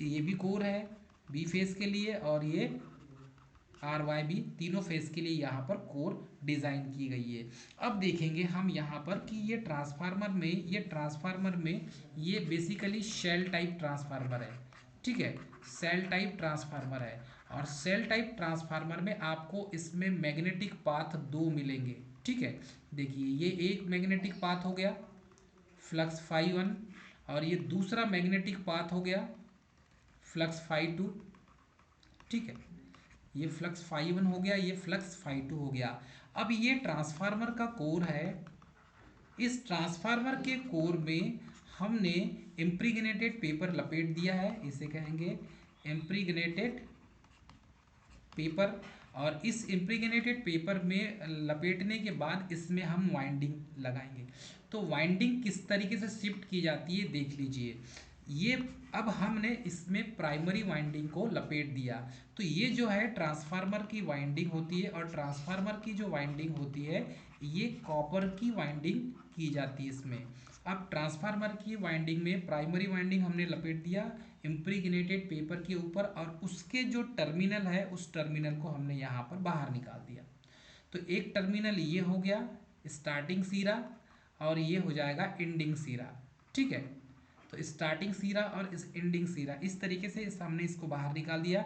ये भी कोर है बी फेस के लिए, और ये आर वाई बी तीनों फेस के लिए यहाँ पर कोर डिज़ाइन की गई है। अब देखेंगे हम यहाँ पर कि ये ट्रांसफार्मर में ये बेसिकली शेल टाइप ट्रांसफार्मर है। ठीक है, सेल टाइप ट्रांसफार्मर है। और सेल टाइप ट्रांसफार्मर में आपको इसमें मैग्नेटिक पाथ दो मिलेंगे। ठीक है, देखिए ये एक मैग्नेटिक पाथ हो गया फ्लक्स फाई वन, और ये दूसरा मैग्नेटिक पाथ हो गया फ्लक्स फाई टू। ठीक है, ये फ्लक्स फाई वन हो गया, ये फ्लक्स फाई टू हो गया। अब ये ट्रांसफार्मर का कोर है, इस ट्रांसफार्मर के कोर में हमने इम्प्रीग्नेटेड पेपर लपेट दिया है, इसे कहेंगे इम्प्रीग्नेटेड पेपर। और इस इम्प्रीग्नेटेड पेपर में लपेटने के बाद इसमें हम वाइंडिंग लगाएंगे। तो वाइंडिंग किस तरीके से शिफ्ट की जाती है देख लीजिए। ये अब हमने इसमें प्राइमरी वाइंडिंग को लपेट दिया, तो ये जो है ट्रांसफार्मर की वाइंडिंग होती है, और ट्रांसफार्मर की जो वाइंडिंग होती है ये कॉपर की वाइंडिंग की जाती है इसमें। अब ट्रांसफार्मर की वाइंडिंग में प्राइमरी वाइंडिंग हमने लपेट दिया इम्प्रीग्नेटेड पेपर के ऊपर, और उसके जो टर्मिनल है उस टर्मिनल को हमने यहाँ पर बाहर निकाल दिया। तो एक टर्मिनल ये हो गया स्टार्टिंग सिरा, और ये हो जाएगा एंडिंग सिरा। ठीक है, तो स्टार्टिंग सिरा और इस एंडिंग सिरा इस तरीके से हमने इसको बाहर निकाल दिया।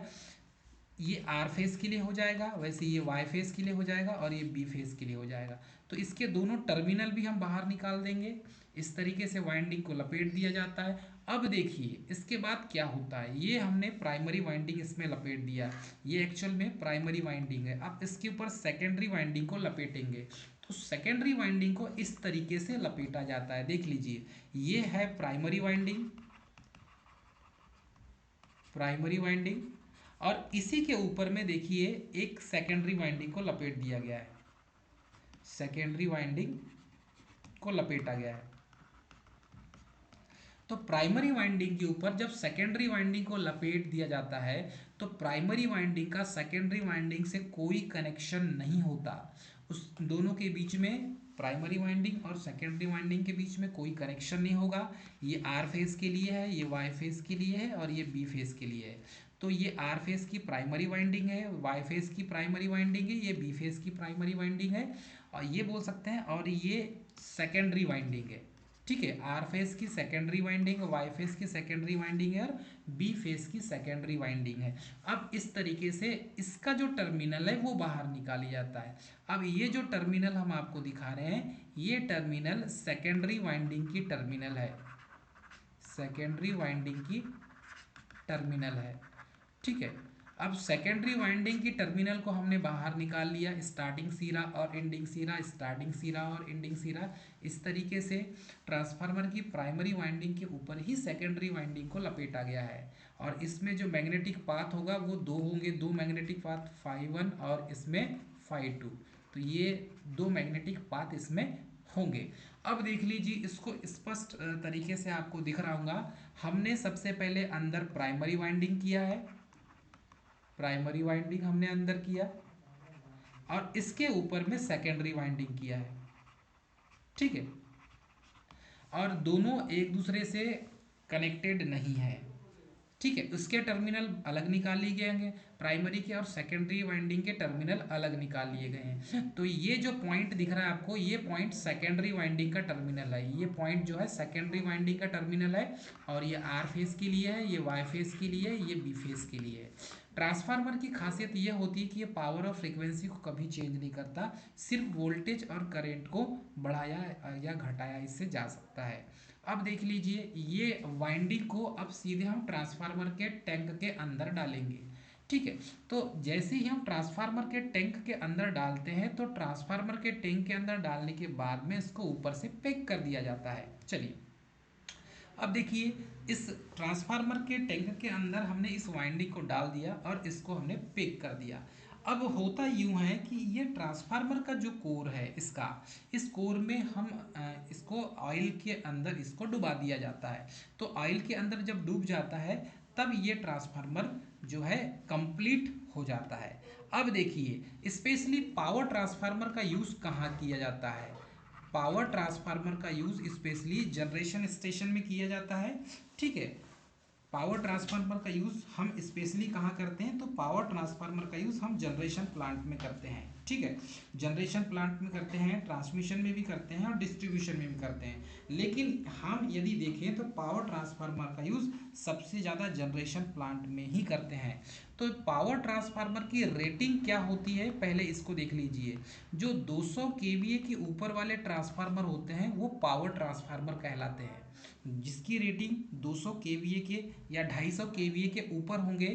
ये आर फेस के लिए हो जाएगा, वैसे ये वाई फेस के लिए हो जाएगा, और ये बी फेस के लिए हो जाएगा। तो इसके दोनों टर्मिनल भी हम बाहर निकाल देंगे। इस तरीके से वाइंडिंग को लपेट दिया जाता है। अब देखिए इसके बाद क्या होता है, ये हमने प्राइमरी वाइंडिंग इसमें लपेट दिया, ये एक्चुअल में प्राइमरी वाइंडिंग है। अब इसके ऊपर सेकेंडरी वाइंडिंग को लपेटेंगे, तो सेकेंडरी वाइंडिंग को इस तरीके से लपेटा जाता है। देख लीजिए ये है प्राइमरी वाइंडिंग, प्राइमरी वाइंडिंग, और इसी के ऊपर में देखिए एक सेकेंडरी वाइंडिंग को लपेट दिया गया है, सेकेंडरी वाइंडिंग को लपेटा गया है। तो प्राइमरी वाइंडिंग के ऊपर जब सेकेंडरी वाइंडिंग को लपेट दिया जाता है तो प्राइमरी वाइंडिंग का सेकेंडरी वाइंडिंग से कोई कनेक्शन नहीं होता, उस दोनों के बीच में, प्राइमरी वाइंडिंग और सेकेंडरी वाइंडिंग के बीच में कोई कनेक्शन नहीं होगा। ये आर फेस के लिए है, ये वाई फेस के लिए है, और ये बी फेस के लिए है। तो ये आर फेस की प्राइमरी वाइंडिंग है, वाई फेस की प्राइमरी वाइंडिंग है, ये बी फेस की प्राइमरी वाइंडिंग है, और ये बोल सकते हैं, और ये सेकेंडरी वाइंडिंग है। ठीक है, आर फेस की सेकेंडरी वाइंडिंग, वाई फेस की सेकेंडरी वाइंडिंग है, और बी फेस की सेकेंडरी वाइंडिंग है। अब इस तरीके से इसका जो टर्मिनल है वो बाहर निकाली जाता है। अब ये जो टर्मिनल हम आपको दिखा रहे हैं ये टर्मिनल सेकेंडरी वाइंडिंग की टर्मिनल है, सेकेंडरी वाइंडिंग की टर्मिनल है। ठीक है, अब सेकेंडरी वाइंडिंग की टर्मिनल को हमने बाहर निकाल लिया, स्टार्टिंग सिरा और एंडिंग सिरा, स्टार्टिंग सिरा और एंडिंग सिरा। इस तरीके से ट्रांसफार्मर की प्राइमरी वाइंडिंग के ऊपर ही सेकेंडरी वाइंडिंग को लपेटा गया है। और इसमें जो मैग्नेटिक पाथ होगा वो दो होंगे, दो मैग्नेटिक पाथ फाई वन और इसमें फाई टू। तो ये दो मैग्नेटिक पाथ इसमें होंगे। अब देख लीजिए इसको स्पष्ट तरीके से आपको दिख रहा होगा। हमने सबसे पहले अंदर प्राइमरी वाइंडिंग किया है, प्राइमरी वाइंडिंग हमने अंदर किया, और इसके ऊपर में सेकेंडरी वाइंडिंग किया है। ठीक है, और दोनों एक दूसरे से कनेक्टेड नहीं है। ठीक है, उसके टर्मिनल अलग निकाल लिए गए हैं, प्राइमरी के और सेकेंडरी वाइंडिंग के टर्मिनल अलग निकाल लिए गए हैं। तो ये जो पॉइंट दिख रहा है आपको, ये पॉइंट सेकेंडरी वाइंडिंग का टर्मिनल है, ये पॉइंट जो है सेकेंडरी वाइंडिंग का टर्मिनल है। और ये आर फेस के लिए है, ये वाई फेस के लिए है, ये बी फेस के लिए है। ट्रांसफार्मर की खासियत ये होती है कि ये पावर और फ्रीक्वेंसी को कभी चेंज नहीं करता, सिर्फ वोल्टेज और करंट को बढ़ाया या घटाया इससे जा सकता है। अब देख लीजिए, ये वाइंडिंग को अब सीधे हम ट्रांसफार्मर के टैंक के अंदर डालेंगे। ठीक है, तो जैसे ही हम ट्रांसफार्मर के टैंक के अंदर डालते हैं, तो ट्रांसफार्मर के टैंक के अंदर डालने के बाद में इसको ऊपर से पैक कर दिया जाता है। चलिए, अब देखिए, इस ट्रांसफार्मर के टैंक के अंदर हमने इस वाइंडिंग को डाल दिया और इसको हमने पैक कर दिया। अब होता यूं है कि ये ट्रांसफार्मर का जो कोर है इसका, इस कोर में हम इसको ऑयल के अंदर इसको डुबा दिया जाता है। तो ऑयल के अंदर जब डूब जाता है, तब ये ट्रांसफार्मर जो है कंप्लीट हो जाता है। अब देखिए, स्पेशली पावर ट्रांसफार्मर का यूज़ कहाँ किया जाता है। पावर ट्रांसफार्मर का यूज़ स्पेशली जनरेशन स्टेशन में किया जाता है। ठीक है, पावर ट्रांसफार्मर का यूज़ हम स्पेशली कहाँ करते हैं, तो पावर ट्रांसफार्मर का यूज़ हम जनरेशन प्लांट में करते हैं। ठीक है, जनरेशन प्लांट में करते हैं, ट्रांसमिशन में भी करते हैं और डिस्ट्रीब्यूशन में भी करते हैं। लेकिन हम यदि देखें तो पावर ट्रांसफार्मर का यूज़ सबसे ज़्यादा जनरेशन प्लांट में ही करते हैं। तो पावर ट्रांसफार्मर की रेटिंग क्या होती है, पहले इसको देख लीजिए। जो 200 केवीए के ऊपर वाले ट्रांसफार्मर होते हैं वो पावर ट्रांसफार्मर कहलाते हैं। जिसकी रेटिंग 200 केवीए के या 250 केवीए के ऊपर होंगे,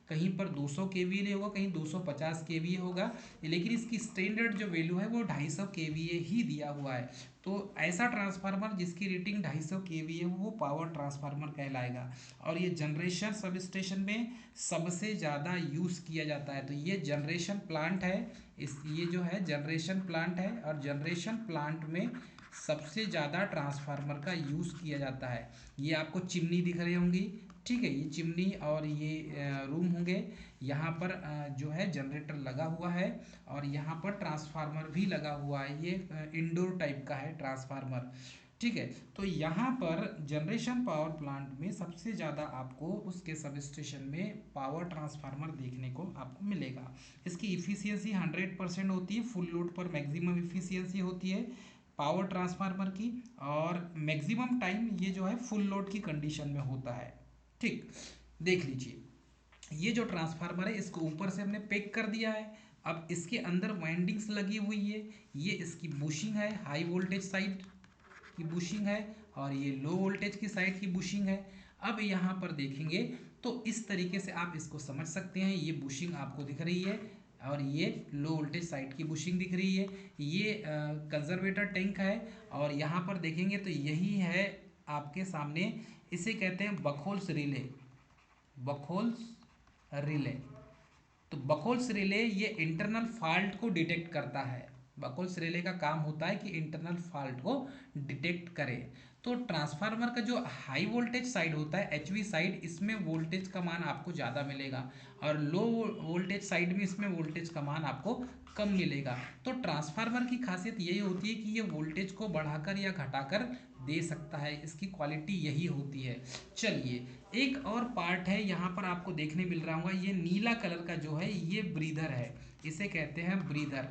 कहीं पर 200 केवीए होगा, कहीं 250 केवीए होगा, लेकिन इसकी स्टैंडर्ड जो वैल्यू है वो 250 केवीए ही दिया हुआ है। तो ऐसा ट्रांसफार्मर जिसकी रेटिंग 250 केवीए हो वो पावर ट्रांसफार्मर कहलाएगा। और ये जनरेशन सब स्टेशन में सबसे ज़्यादा यूज़ किया जाता है। तो ये जनरेशन प्लांट है, ये जो है जनरेशन प्लांट है, और जनरेशन प्लांट में सबसे ज़्यादा ट्रांसफार्मर का यूज़ किया जाता है। ये आपको चिमनी दिख रही होंगी। ठीक है, ये चिमनी और ये रूम होंगे। यहाँ पर जो है जनरेटर लगा हुआ है और यहाँ पर ट्रांसफार्मर भी लगा हुआ है। ये इंडोर टाइप का है ट्रांसफार्मर। ठीक है, तो यहाँ पर जनरेशन पावर प्लांट में सबसे ज़्यादा आपको उसके सब स्टेशन में पावर ट्रांसफार्मर देखने को आपको मिलेगा। इसकी इफ़िशियंसी 100% होती है, फुल लोड पर मैक्सिमम इफ़िशियंसी होती है पावर ट्रांसफार्मर की, और मैक्सिमम टाइम ये जो है फुल लोड की कंडीशन में होता है। ठीक, देख लीजिए, ये जो ट्रांसफार्मर है इसको ऊपर से हमने पैक कर दिया है। अब इसके अंदर वाइंडिंग्स लगी हुई है, ये इसकी बुशिंग है, हाई वोल्टेज साइड की बुशिंग है, और ये लो वोल्टेज की साइड की बुशिंग है। अब यहाँ पर देखेंगे तो इस तरीके से आप इसको समझ सकते हैं। ये बुशिंग आपको दिख रही है और ये लो वोल्टेज साइड की बुशिंग दिख रही है। ये कंजर्वेटर टैंक है, और यहाँ पर देखेंगे तो यही है आपके सामने, इसे कहते हैं बकहोल्स रिले। बकहोल्स रिले, तो बकहोल्स रिले ये इंटरनल फॉल्ट को डिटेक्ट करता है। बकहोल्स रिले का काम होता है कि इंटरनल फॉल्ट को डिटेक्ट करे। तो ट्रांसफार्मर का जो हाई वोल्टेज साइड होता है, एचवी साइड, इसमें वोल्टेज का मान आपको ज़्यादा मिलेगा, और लो वोल्टेज साइड में इसमें वोल्टेज का मान आपको कम मिलेगा। तो ट्रांसफार्मर की खासियत यही होती है कि ये वोल्टेज को बढ़ाकर या घटाकर दे सकता है, इसकी क्वालिटी यही होती है। चलिए, एक और पार्ट है यहाँ पर आपको देखने मिल रहा होगा, ये नीला कलर का जो है ये ब्रीदर है, इसे कहते हैं ब्रीदर।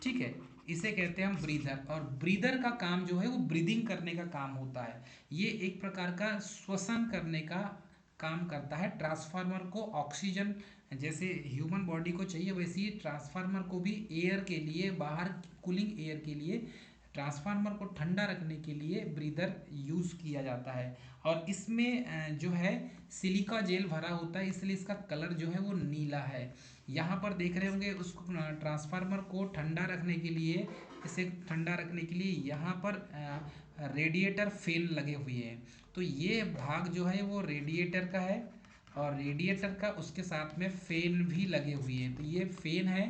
ठीक है, इसे कहते हैं हम ब्रीदर, और ब्रीदर का काम जो है वो ब्रीदिंग करने का काम होता है। ये एक प्रकार का श्वसन करने का काम करता है। ट्रांसफार्मर को ऑक्सीजन जैसे ह्यूमन बॉडी को चाहिए, वैसे ही ट्रांसफार्मर को भी एयर के लिए, बाहर कूलिंग एयर के लिए, ट्रांसफार्मर को ठंडा रखने के लिए ब्रीदर यूज़ किया जाता है। और इसमें जो है सिलिका जेल भरा होता है, इसलिए इसका कलर जो है वो नीला है। यहाँ पर देख रहे होंगे उसको, ट्रांसफार्मर को ठंडा रखने के लिए, इसे ठंडा रखने के लिए यहाँ पर रेडिएटर फैन लगे हुए हैं। तो ये भाग जो है वो रेडिएटर का है, और रेडिएटर का उसके साथ में फैन भी लगे हुए हैं। तो ये फैन है,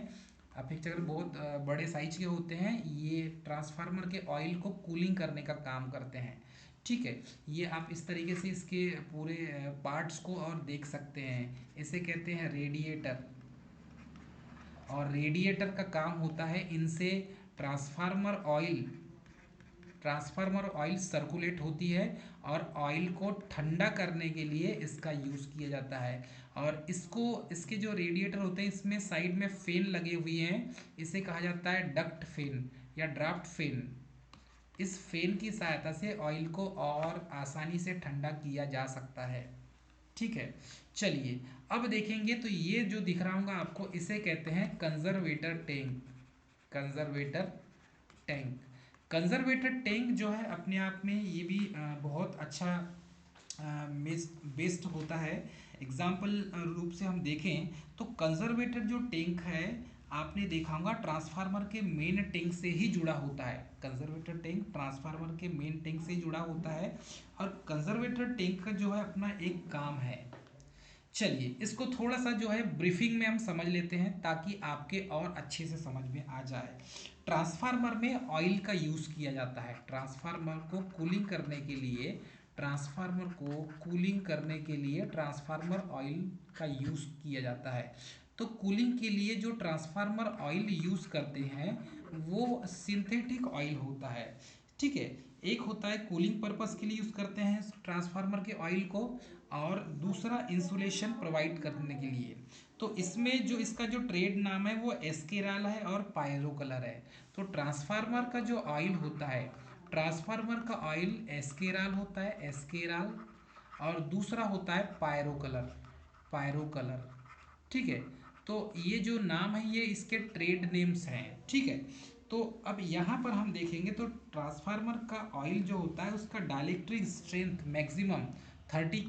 अपेक्षाकृत बहुत बड़े साइज के होते हैं। ये ट्रांसफार्मर के ऑयल को कूलिंग करने का काम करते हैं। ठीक है, ये आप इस तरीके से इसके पूरे पार्ट्स को और देख सकते हैं। इसे कहते हैं रेडिएटर, और रेडिएटर का काम होता है इनसे transformer oil transformer oil circulate होती है और ऑयल को ठंडा करने के लिए इसका यूज़ किया जाता है। और इसको इसके जो रेडिएटर होते हैं इसमें साइड में फेन लगे हुए हैं, इसे कहा जाता है डक्ट फेन या ड्राफ्ट फेन। इस फेन की सहायता से ऑयल को और आसानी से ठंडा किया जा सकता है। ठीक है, चलिए अब देखेंगे तो ये जो दिख रहा होगा आपको, इसे कहते हैं conservator tank. Conservator tank conservator tank जो है अपने आप में ये भी बहुत अच्छा बेस्ड होता है। एग्जाम्पल रूप से हम देखें तो कंजर्वेटर जो टैंक है आपने देखा होगा ट्रांसफार्मर के मेन टैंक से ही जुड़ा होता है। कंजर्वेटर टैंक ट्रांसफार्मर के मेन टैंक से ही जुड़ा होता है और कंजर्वेटर टैंक का जो है अपना एक काम है। चलिए इसको थोड़ा सा जो है ब्रीफिंग में हम समझ लेते हैं ताकि आपके और अच्छे से समझ में आ जाए। ट्रांसफार्मर में ऑयल का यूज़ किया जाता है। ट्रांसफार्मर को कूलिंग करने के लिए ट्रांसफार्मर ऑयल का यूज़ किया जाता है। तो कूलिंग के लिए जो ट्रांसफार्मर ऑयल यूज़ करते हैं वो सिंथेटिक ऑयल होता है। ठीक है, एक होता है कूलिंग पर्पस के लिए यूज़ करते हैं ट्रांसफार्मर के ऑयल को, और दूसरा इंसुलेशन प्रोवाइड करने के लिए। तो इसमें जो इसका जो ट्रेड नाम है वो एस्केराल है और पायरो कलर है। तो ट्रांसफार्मर का जो ऑयल होता है, ट्रांसफार्मर का ऑयल एस्केराल होता है, एस्केराल, और दूसरा होता है पायरो कलर, पायरो कलर। ठीक है, तो ये जो नाम है ये इसके ट्रेड नेम्स हैं। ठीक है, तो अब यहाँ पर हम देखेंगे तो ट्रांसफार्मर का ऑयल जो होता है उसका डाइलेक्ट्रिक स्ट्रेंथ मैक्सिमम 30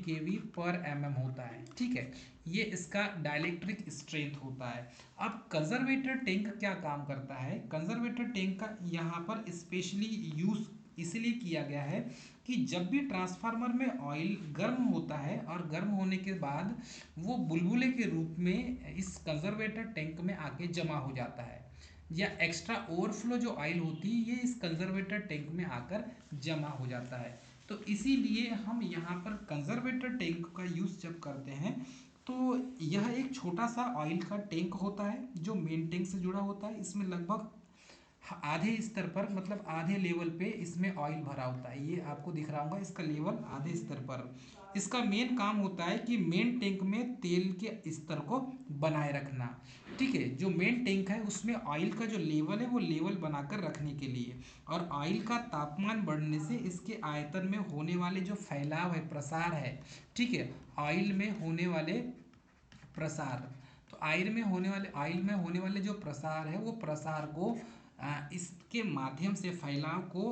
kV/mm होता है। ठीक है, ये इसका डाइलेक्ट्रिक स्ट्रेंथ होता है। अब कंजर्वेटर टैंक क्या काम करता है? कंजर्वेटर टैंक का यहाँ पर स्पेशली यूज़ इसलिए किया गया है कि जब भी ट्रांसफार्मर में ऑयल गर्म होता है और गर्म होने के बाद वो बुलबुले के रूप में इस कंजर्वेटर टैंक में आके जमा हो जाता है, या एक्स्ट्रा ओवरफ्लो जो ऑयल होती है ये इस कंजर्वेटर टैंक में आकर जमा हो जाता है। तो इसीलिए हम यहाँ पर कंजर्वेटर टैंक का यूज़ जब करते हैं तो यह एक छोटा सा ऑयल का टैंक होता है जो मेन टैंक से जुड़ा होता है। इसमें लगभग आधे स्तर पर, मतलब आधे लेवल पे इसमें ऑयल भरा होता है। ये आपको दिख रहा होगा इसका लेवल आधे स्तर पर। इसका मेन काम होता है कि मेन टैंक में तेल के स्तर को बनाए रखना। ठीक है, जो मेन टैंक है उसमें ऑयल का जो लेवल है वो लेवल बनाकर रखने के लिए, और ऑयल का तापमान बढ़ने से इसके आयतन में होने वाले जो फैलाव है, प्रसार है। ठीक है, ऑयल में होने वाले प्रसार, तो ऑयल में होने वाले जो प्रसार है वो प्रसार को इसके माध्यम से फैलाव को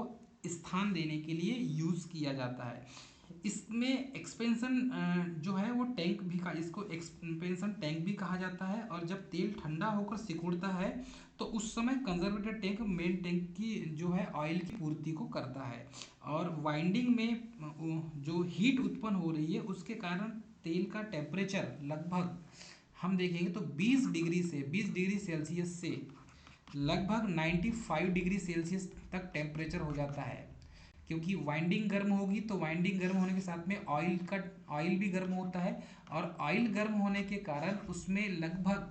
स्थान देने के लिए यूज़ किया जाता है। इसमें एक्सपेंशन जो है वो टैंक भी का इसको एक्सपेंशन टैंक भी कहा जाता है। और जब तेल ठंडा होकर सिकुड़ता है तो उस समय कंजर्वेटर टैंक मेन टैंक की जो है ऑयल की पूर्ति को करता है, और वाइंडिंग में जो हीट उत्पन्न हो रही है उसके कारण तेल का टेम्परेचर लगभग हम देखेंगे तो 20 डिग्री सेल्सियस से लगभग 95 डिग्री सेल्सियस तक टेम्परेचर हो जाता है। क्योंकि वाइंडिंग गर्म होगी तो वाइंडिंग गर्म होने के साथ में ऑयल भी गर्म होता है, और ऑयल गर्म होने के कारण उसमें लगभग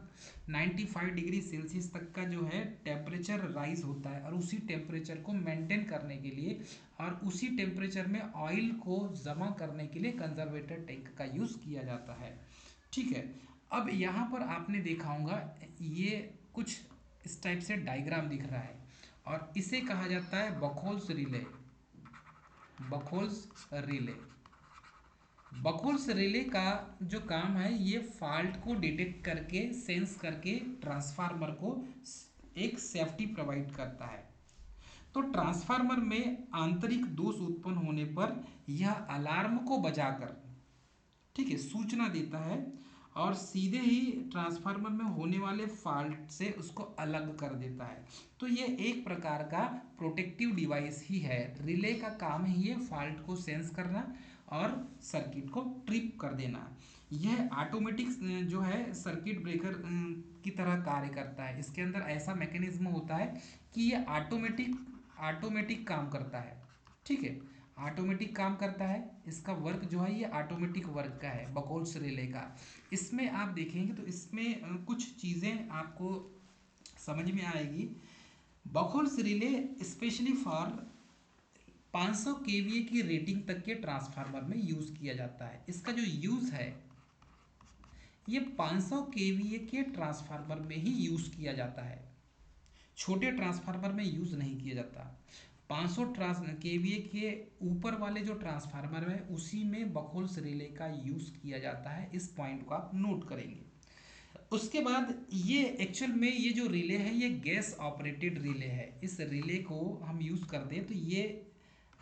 95 डिग्री सेल्सियस तक का जो है टेम्परेचर राइज होता है। और उसी टेम्परेचर को मेंटेन करने के लिए और उसी टेम्परेचर में ऑयल को जमा करने के लिए कंजर्वेटर टैंक का यूज़ किया जाता है। ठीक है, अब यहाँ पर आपने देखा होगा ये कुछ इस टाइप से डायग्राम दिख रहा है, और इसे कहा जाता है बखोल्स रिले। बखोल्स रिले बखोल्स रिले का जो काम है ये फॉल्ट को डिटेक्ट करके, सेंस करके ट्रांसफार्मर को एक सेफ्टी प्रोवाइड करता है। तो ट्रांसफार्मर में आंतरिक दोष उत्पन्न होने पर यह अलार्म को बजाकर, ठीक है, सूचना देता है और सीधे ही ट्रांसफार्मर में होने वाले फॉल्ट से उसको अलग कर देता है। तो ये एक प्रकार का प्रोटेक्टिव डिवाइस ही है। रिले का काम ही है फॉल्ट को सेंस करना और सर्किट को ट्रिप कर देना। यह ऑटोमेटिक जो है सर्किट ब्रेकर की तरह कार्य करता है। इसके अंदर ऐसा मैकेनिज्म होता है कि ये ऑटोमेटिक काम करता है। ठीक है, ऑटोमेटिक काम करता है। इसका वर्क जो है ये ऑटोमेटिक वर्क का है बकोल्स रिले का। इसमें आप देखेंगे तो इसमें कुछ चीज़ें आपको समझ में आएगी। Buchholz relay specially for 500 KVA की रेटिंग तक के ट्रांसफार्मर में यूज किया जाता है। इसका जो यूज है ये 500 केवीए के ट्रांसफार्मर में ही यूज किया जाता है, छोटे ट्रांसफार्मर में यूज नहीं किया जाता। 500 केवीए के ऊपर वाले जो ट्रांसफार्मर है उसी में बकहोल्स रिले का यूज किया जाता है। इस पॉइंट को आप नोट करेंगे। उसके बाद ये एक्चुअल में ये जो रिले है ये गैस ऑपरेटेड रिले है। इस रिले को हम यूज करते हैं तो ये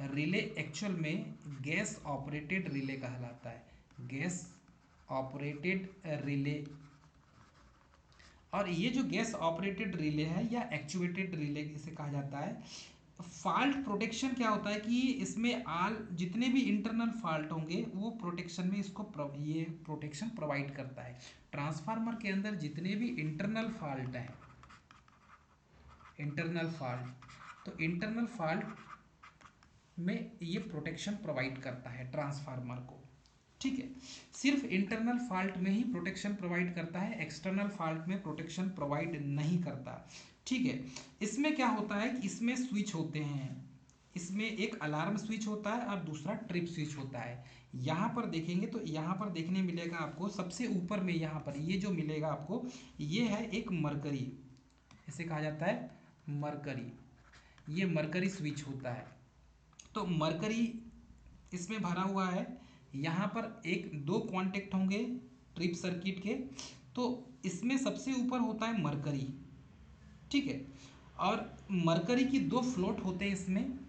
रिले एक्चुअल में गैस ऑपरेटेड रिले कहलाता है, गैस ऑपरेटेड रिले। और ये जो गैस ऑपरेटेड रिले है या एक्चुएटेड रिले इसे कहा जाता है। फॉल्ट प्रोटेक्शन क्या होता है कि इसमें आल जितने भी इंटरनल फॉल्ट होंगे वो प्रोटेक्शन में इसको ये प्रोटेक्शन प्रोवाइड करता है। ट्रांसफार्मर के अंदर जितने भी इंटरनल फॉल्ट हैं, इंटरनल फॉल्ट, तो इंटरनल फॉल्ट में ये प्रोटेक्शन प्रोवाइड करता है ट्रांसफार्मर को। ठीक है, सिर्फ इंटरनल फॉल्ट में ही प्रोटेक्शन प्रोवाइड करता है, एक्सटर्नल फॉल्ट में प्रोटेक्शन प्रोवाइड नहीं करता। ठीक है, इसमें क्या होता है कि इसमें स्विच होते हैं, इसमें एक अलार्म स्विच होता है और दूसरा ट्रिप स्विच होता है। यहाँ पर देखेंगे तो यहाँ पर देखने मिलेगा आपको सबसे ऊपर में, यहाँ पर ये जो मिलेगा आपको ये है एक मरकरी, इसे कहा जाता है मरकरी, ये मरकरी स्विच होता है। तो मरकरी इसमें भरा हुआ है, यहाँ पर एक दो कॉन्टेक्ट होंगे ट्रिप सर्किट के, तो इसमें सबसे ऊपर होता है मरकरी। ठीक है, और मरकरी की दो फ्लोट होते हैं इसमें,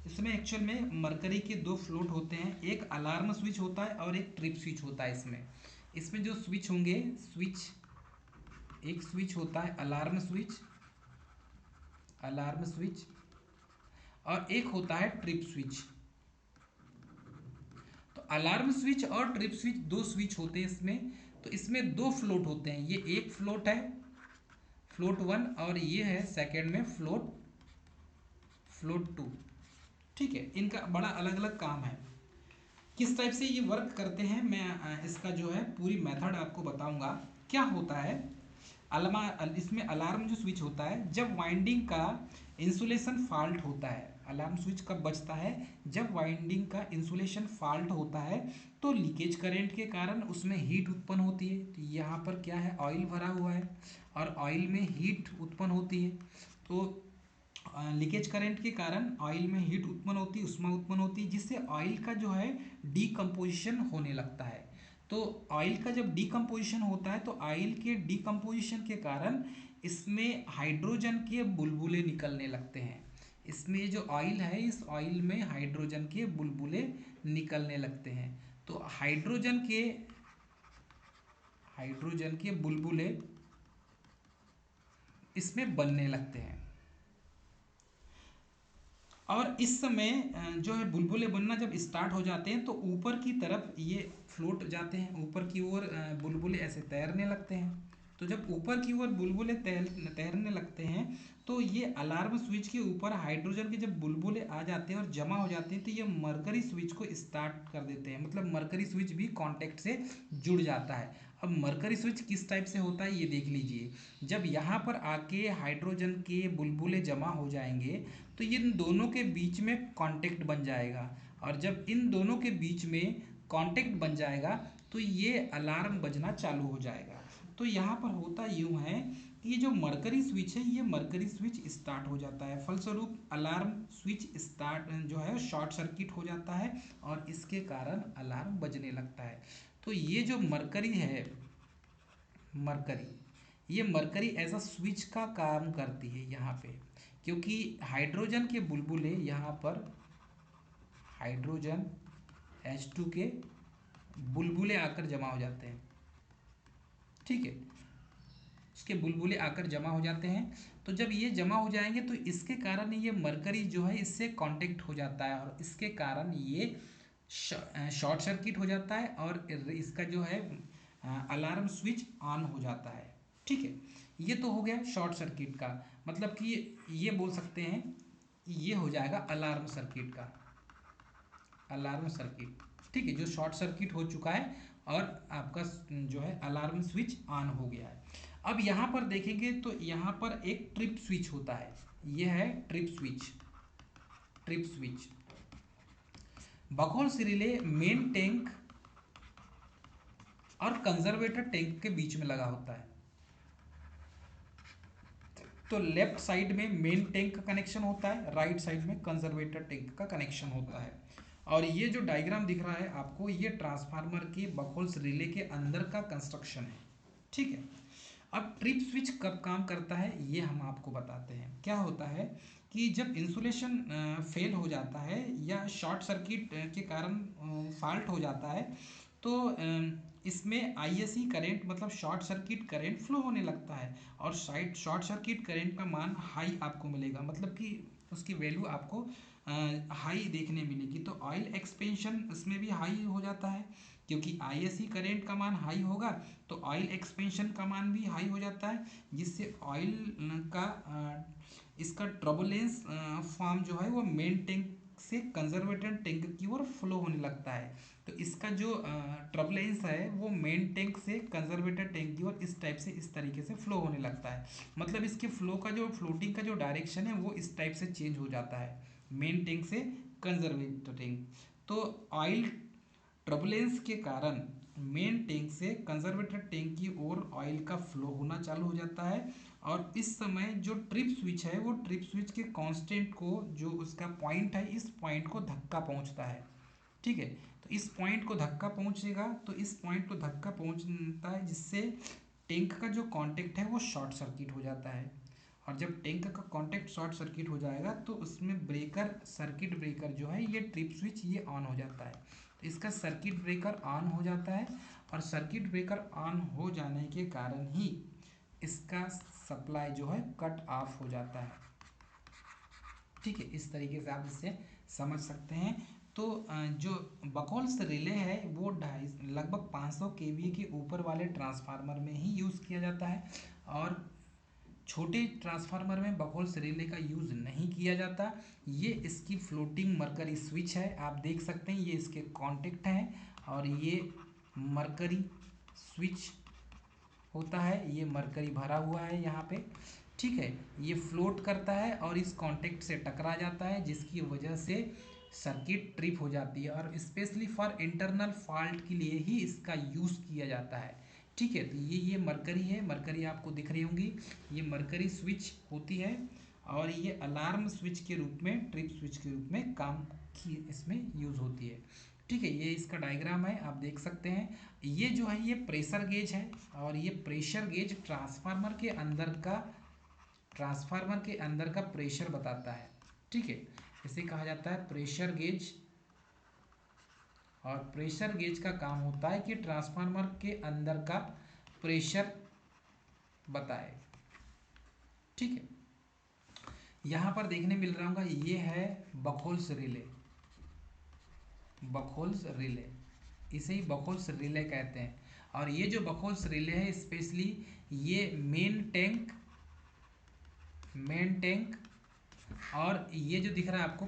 इसमें एक्चुअल में मरकरी के दो फ्लोट होते हैं, एक अलार्म स्विच होता है और एक ट्रिप स्विच होता है। इसमें इसमें जो स्विच होंगे, स्विच एक स्विच होता है अलार्म स्विच, अलार्म स्विच, और एक होता है ट्रिप स्विच। तो अलार्म स्विच और ट्रिप स्विच दो स्विच होते हैं इसमें। तो इसमें दो फ्लोट होते हैं, ये एक फ्लोट है फ्लोट 1 और ये है सेकेंड में फ्लोट 2। ठीक है, इनका बड़ा अलग अलग काम है। किस टाइप से ये वर्क करते हैं मैं इसका जो है पूरी मेथड आपको बताऊंगा। क्या होता है इसमें अलार्म जो स्विच होता है, जब वाइंडिंग का इंसुलेशन फॉल्ट होता है, अलार्म स्विच कब बजता है जब वाइंडिंग का इंसुलेशन फॉल्ट होता है, तो लीकेज करंट के कारण उसमें हीट उत्पन्न होती है। तो यहाँ पर क्या है, ऑयल भरा हुआ है और ऑयल में हीट उत्पन्न होती है। तो लीकेज करंट के कारण ऑयल में हीट उत्पन्न होती है, उष्मा उत्पन्न होती है, जिससे ऑयल का जो है डीकम्पोजिशन होने लगता है। तो ऑयल का जब डीकम्पोजिशन होता है तो ऑयल के डीकम्पोजिशन के कारण इसमें हाइड्रोजन के बुलबुले निकलने लगते हैं। इसमें जो ऑयल है इस ऑयल में हाइड्रोजन के बुलबुले निकलने लगते हैं। तो हाइड्रोजन के बुलबुले इसमें बनने लगते हैं। और इस समय जो है बुलबुले बनना जब स्टार्ट हो जाते हैं तो ऊपर की तरफ ये फ्लोट जाते हैं, ऊपर की ओर बुलबुले ऐसे तैरने लगते हैं। तो जब ऊपर की ओर बुलबुले तैरने लगते हैं तो ये अलार्म स्विच के ऊपर हाइड्रोजन के जब बुलबुले आ जाते हैं और जमा हो जाते हैं तो ये मरकरी स्विच को स्टार्ट कर देते हैं, मतलब मरकरी स्विच भी कांटेक्ट से जुड़ जाता है। अब मरकरी स्विच किस टाइप से होता है ये देख लीजिए। जब यहाँ पर आके हाइड्रोजन के बुलबुले जमा हो जाएंगे तो इन दोनों के बीच में कांटेक्ट बन जाएगा, और जब इन दोनों के बीच में कांटेक्ट बन जाएगा तो ये अलार्म बजना चालू हो जाएगा। तो यहाँ पर होता यूँ है कि ये जो मरकरी स्विच है ये मरकरी स्विच स्टार्ट हो जाता है, फलस्वरूप अलार्म स्विच स्टार्ट जो है शॉर्ट सर्किट हो जाता है और इसके कारण अलार्म बजने लगता है। तो ये जो मरकरी है, मरकरी, ये मरकरी एज अ स्विच का काम करती है यहाँ पे, क्योंकि हाइड्रोजन के बुलबुले यहाँ पर हाइड्रोजन H2 के बुलबुले आकर जमा हो जाते हैं। ठीक है, उसके बुलबुले आकर जमा हो जाते हैं। तो जब ये जमा हो जाएंगे तो इसके कारण ये मरकरी जो है इससे कांटेक्ट हो जाता है और इसके कारण ये शॉर्ट सर्किट हो जाता है और इसका जो है अलार्म स्विच ऑन हो जाता है। ठीक है, ये तो हो गया शॉर्ट सर्किट का, मतलब कि ये बोल सकते हैं ये हो जाएगा अलार्म सर्किट का, अलार्म सर्किट। ठीक है, जो शॉर्ट सर्किट हो चुका है और आपका जो है अलार्म स्विच ऑन हो गया है। अब यहाँ पर देखेंगे तो यहाँ पर एक ट्रिप स्विच होता है, ये है trip switch. Trip switch Buchholz relay main tank और कंजर्वेटर टैंक के बीच में लगा होता है। तो लेफ्ट साइड में मेन टैंक का कनेक्शन होता है, राइट साइड में कंजर्वेटर टैंक का कनेक्शन होता है। और ये जो डायग्राम दिख रहा है आपको, ये ट्रांसफार्मर के बकहोल्स रिले के अंदर का कंस्ट्रक्शन है। ठीक है। अब ट्रिप स्विच कब काम करता है ये हम आपको बताते हैं। क्या होता है कि जब इंसुलेशन फेल हो जाता है या शॉर्ट सर्किट के कारण फॉल्ट हो जाता है, तो इसमें आईएससी करंट मतलब शॉर्ट सर्किट करंट फ्लो होने लगता है। और शॉर्ट सर्किट करंट का मान हाई आपको मिलेगा, मतलब कि उसकी वैल्यू आपको हाई देखने मिलेगी। तो ऑयल एक्सपेंशन इसमें भी हाई हो जाता है, क्योंकि आईएससी करंट का मान हाई होगा तो ऑयल एक्सपेंशन का मान भी हाई हो जाता है, जिससे ऑयल का इसका ट्रबुलेंस फॉर्म जो है वो मेन टैंक से कंजर्वेटर टैंक की ओर फ्लो होने लगता है। तो इसका जो ट्रबुलेंस है वो मेन टैंक से कंजर्वेटर टैंक की ओर इस टाइप से, इस तरीके से फ्लो होने लगता है। मतलब इसके फ्लो का जो फ्लोटिंग का जो डायरेक्शन है वो इस टाइप से चेंज हो जाता है, मेन टैंक से कंजर्वेटर टैंक। तो ऑयल टर्बुलेंस के कारण मेन टैंक से कंजर्वेटर टैंक की ओर ऑयल का फ्लो होना चालू हो जाता है। और इस समय जो ट्रिप स्विच है वो ट्रिप स्विच के कांस्टेंट को, जो उसका पॉइंट है, इस पॉइंट को धक्का पहुंचता है। ठीक है। तो इस पॉइंट को धक्का पहुंचेगा, तो इस पॉइंट को धक्का पहुंचता है जिससे टैंक का जो कांटेक्ट है वो शॉर्ट सर्किट हो जाता है। और जब टैंक का कांटेक्ट शॉर्ट सर्किट हो जाएगा तो उसमें ब्रेकर, सर्किट ब्रेकर जो है, ये ट्रिप स्विच ये ऑन हो जाता है। तो इसका सर्किट ब्रेकर ऑन हो जाता है, और सर्किट ब्रेकर ऑन हो जाने के कारण ही इसका सप्लाई जो है कट ऑफ हो जाता है। ठीक है, इस तरीके से आप इससे समझ सकते हैं। तो जो बकहोल्स रिले है वो लगभग 500 केवीए के ऊपर वाले ट्रांसफार्मर में ही यूज़ किया जाता है, और छोटे ट्रांसफार्मर में बकहोल्स रिले का यूज़ नहीं किया जाता। ये इसकी फ्लोटिंग मरकरी स्विच है, आप देख सकते हैं ये इसके कॉन्टेक्ट हैं, और ये मरकरी स्विच होता है, ये मरकरी भरा हुआ है यहाँ पे। ठीक है, ये फ्लोट करता है और इस कांटेक्ट से टकरा जाता है, जिसकी वजह से सर्किट ट्रिप हो जाती है, और स्पेशली फॉर इंटरनल फॉल्ट के लिए ही इसका यूज़ किया जाता है। ठीक है, तो ये मरकरी है, मरकरी आपको दिख रही होंगी, ये मरकरी स्विच होती है, और ये अलार्म स्विच के रूप में, ट्रिप स्विच के रूप में काम की इसमें यूज़ होती है। ठीक है, ये इसका डायग्राम है, आप देख सकते हैं। ये जो है ये प्रेशर गेज है, और ये प्रेशर गेज ट्रांसफार्मर के अंदर का प्रेशर बताता है। ठीक है, इसे कहा जाता है प्रेशर गेज। और प्रेशर गेज का काम होता है कि ट्रांसफार्मर के अंदर का प्रेशर बताए। ठीक है, यहाँ पर देखने मिल रहा होगा, ये है बकहोल्स रिले। बकहोल्स रिले, इसे ही बकहोल्स रिले कहते हैं। और ये जो बकहोल्स रिले है स्पेशली ये मेन टैंक और ये जो दिख रहा है आपको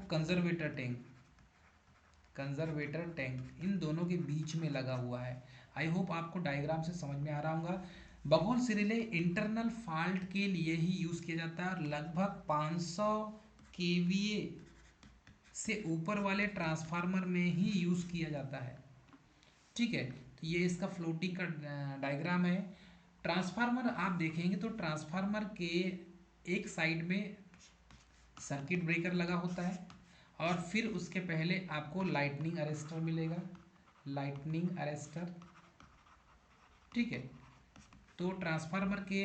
कंजर्वेटर टैंक, इन दोनों के बीच में लगा हुआ है। आई होप आपको डायग्राम से समझ में आ रहा होगा। बकहोल्स रिले इंटरनल फॉल्ट के लिए ही यूज़ किया जाता है, और लगभग 500 केवीए से ऊपर वाले ट्रांसफार्मर में ही यूज़ किया जाता है। ठीक है, तो ये इसका फ्लोटिंग का डायग्राम है। ट्रांसफार्मर आप देखेंगे तो ट्रांसफार्मर के एक साइड में सर्किट ब्रेकर लगा होता है, और फिर उसके पहले आपको लाइटनिंग अरेस्टर मिलेगा, लाइटनिंग अरेस्टर। ठीक है, तो ट्रांसफार्मर के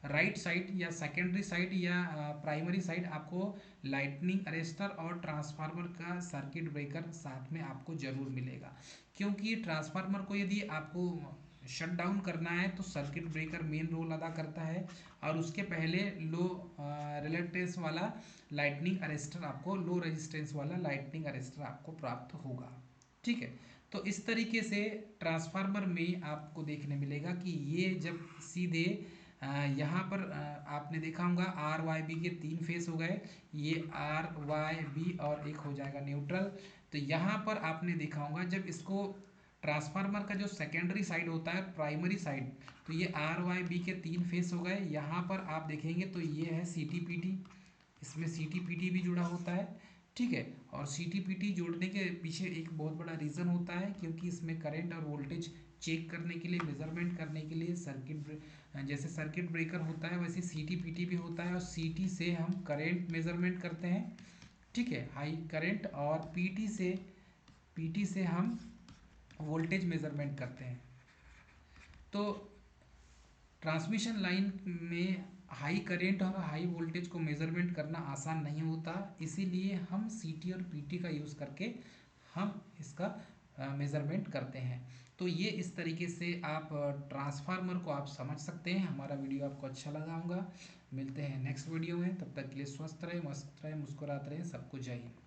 राइट साइड या सेकेंडरी साइड या प्राइमरी साइड आपको लाइटनिंग अरेस्टर और ट्रांसफार्मर का सर्किट ब्रेकर साथ में आपको जरूर मिलेगा, क्योंकि ट्रांसफार्मर को यदि आपको शट डाउन करना है तो सर्किट ब्रेकर मेन रोल अदा करता है, और उसके पहले लो रिलेक्टेंस वाला लाइटनिंग अरेस्टर आपको, लो रेजिस्टेंस वाला लाइटनिंग अरेस्टर आपको प्राप्त होगा। ठीक है, तो इस तरीके से ट्रांसफार्मर में आपको देखने मिलेगा कि ये जब सीधे यहाँ पर आपने देखा होगा आर वाई बी के 3 फेस हो गए, ये आर वाई बी और एक हो जाएगा न्यूट्रल। तो यहाँ पर आपने देखा होगा जब इसको ट्रांसफार्मर का जो सेकेंडरी साइड होता है, प्राइमरी साइड, तो ये आर वाई बी के 3 फेस हो गए। यहाँ पर आप देखेंगे तो ये है सी टी पी टी, इसमें सी टी पी टी भी जुड़ा होता है, ठीक है। और सी टी पी टी जोड़ने के पीछे एक बहुत बड़ा रीज़न होता है, क्योंकि इसमें करंट और वोल्टेज चेक करने के लिए, मेजरमेंट करने के लिए जैसे सर्किट ब्रेकर होता है वैसे सी टी पी टी भी होता है, और सी टी से हम करंट मेजरमेंट करते हैं, ठीक है, हाई करंट, और पीटी से हम वोल्टेज मेजरमेंट करते हैं। तो ट्रांसमिशन लाइन में हाई करंट और हाई वोल्टेज को मेजरमेंट करना आसान नहीं होता, इसीलिए हम सीटी और पीटी का यूज़ करके हम इसका मेजरमेंट करते हैं। तो ये इस तरीके से आप ट्रांसफार्मर को आप समझ सकते हैं। हमारा वीडियो आपको अच्छा लगा होगा। मिलते हैं नेक्स्ट वीडियो में, तब तक के लिए स्वस्थ रहें, मस्त रहें, मुस्कुराते रहें। सबको जय हिंद।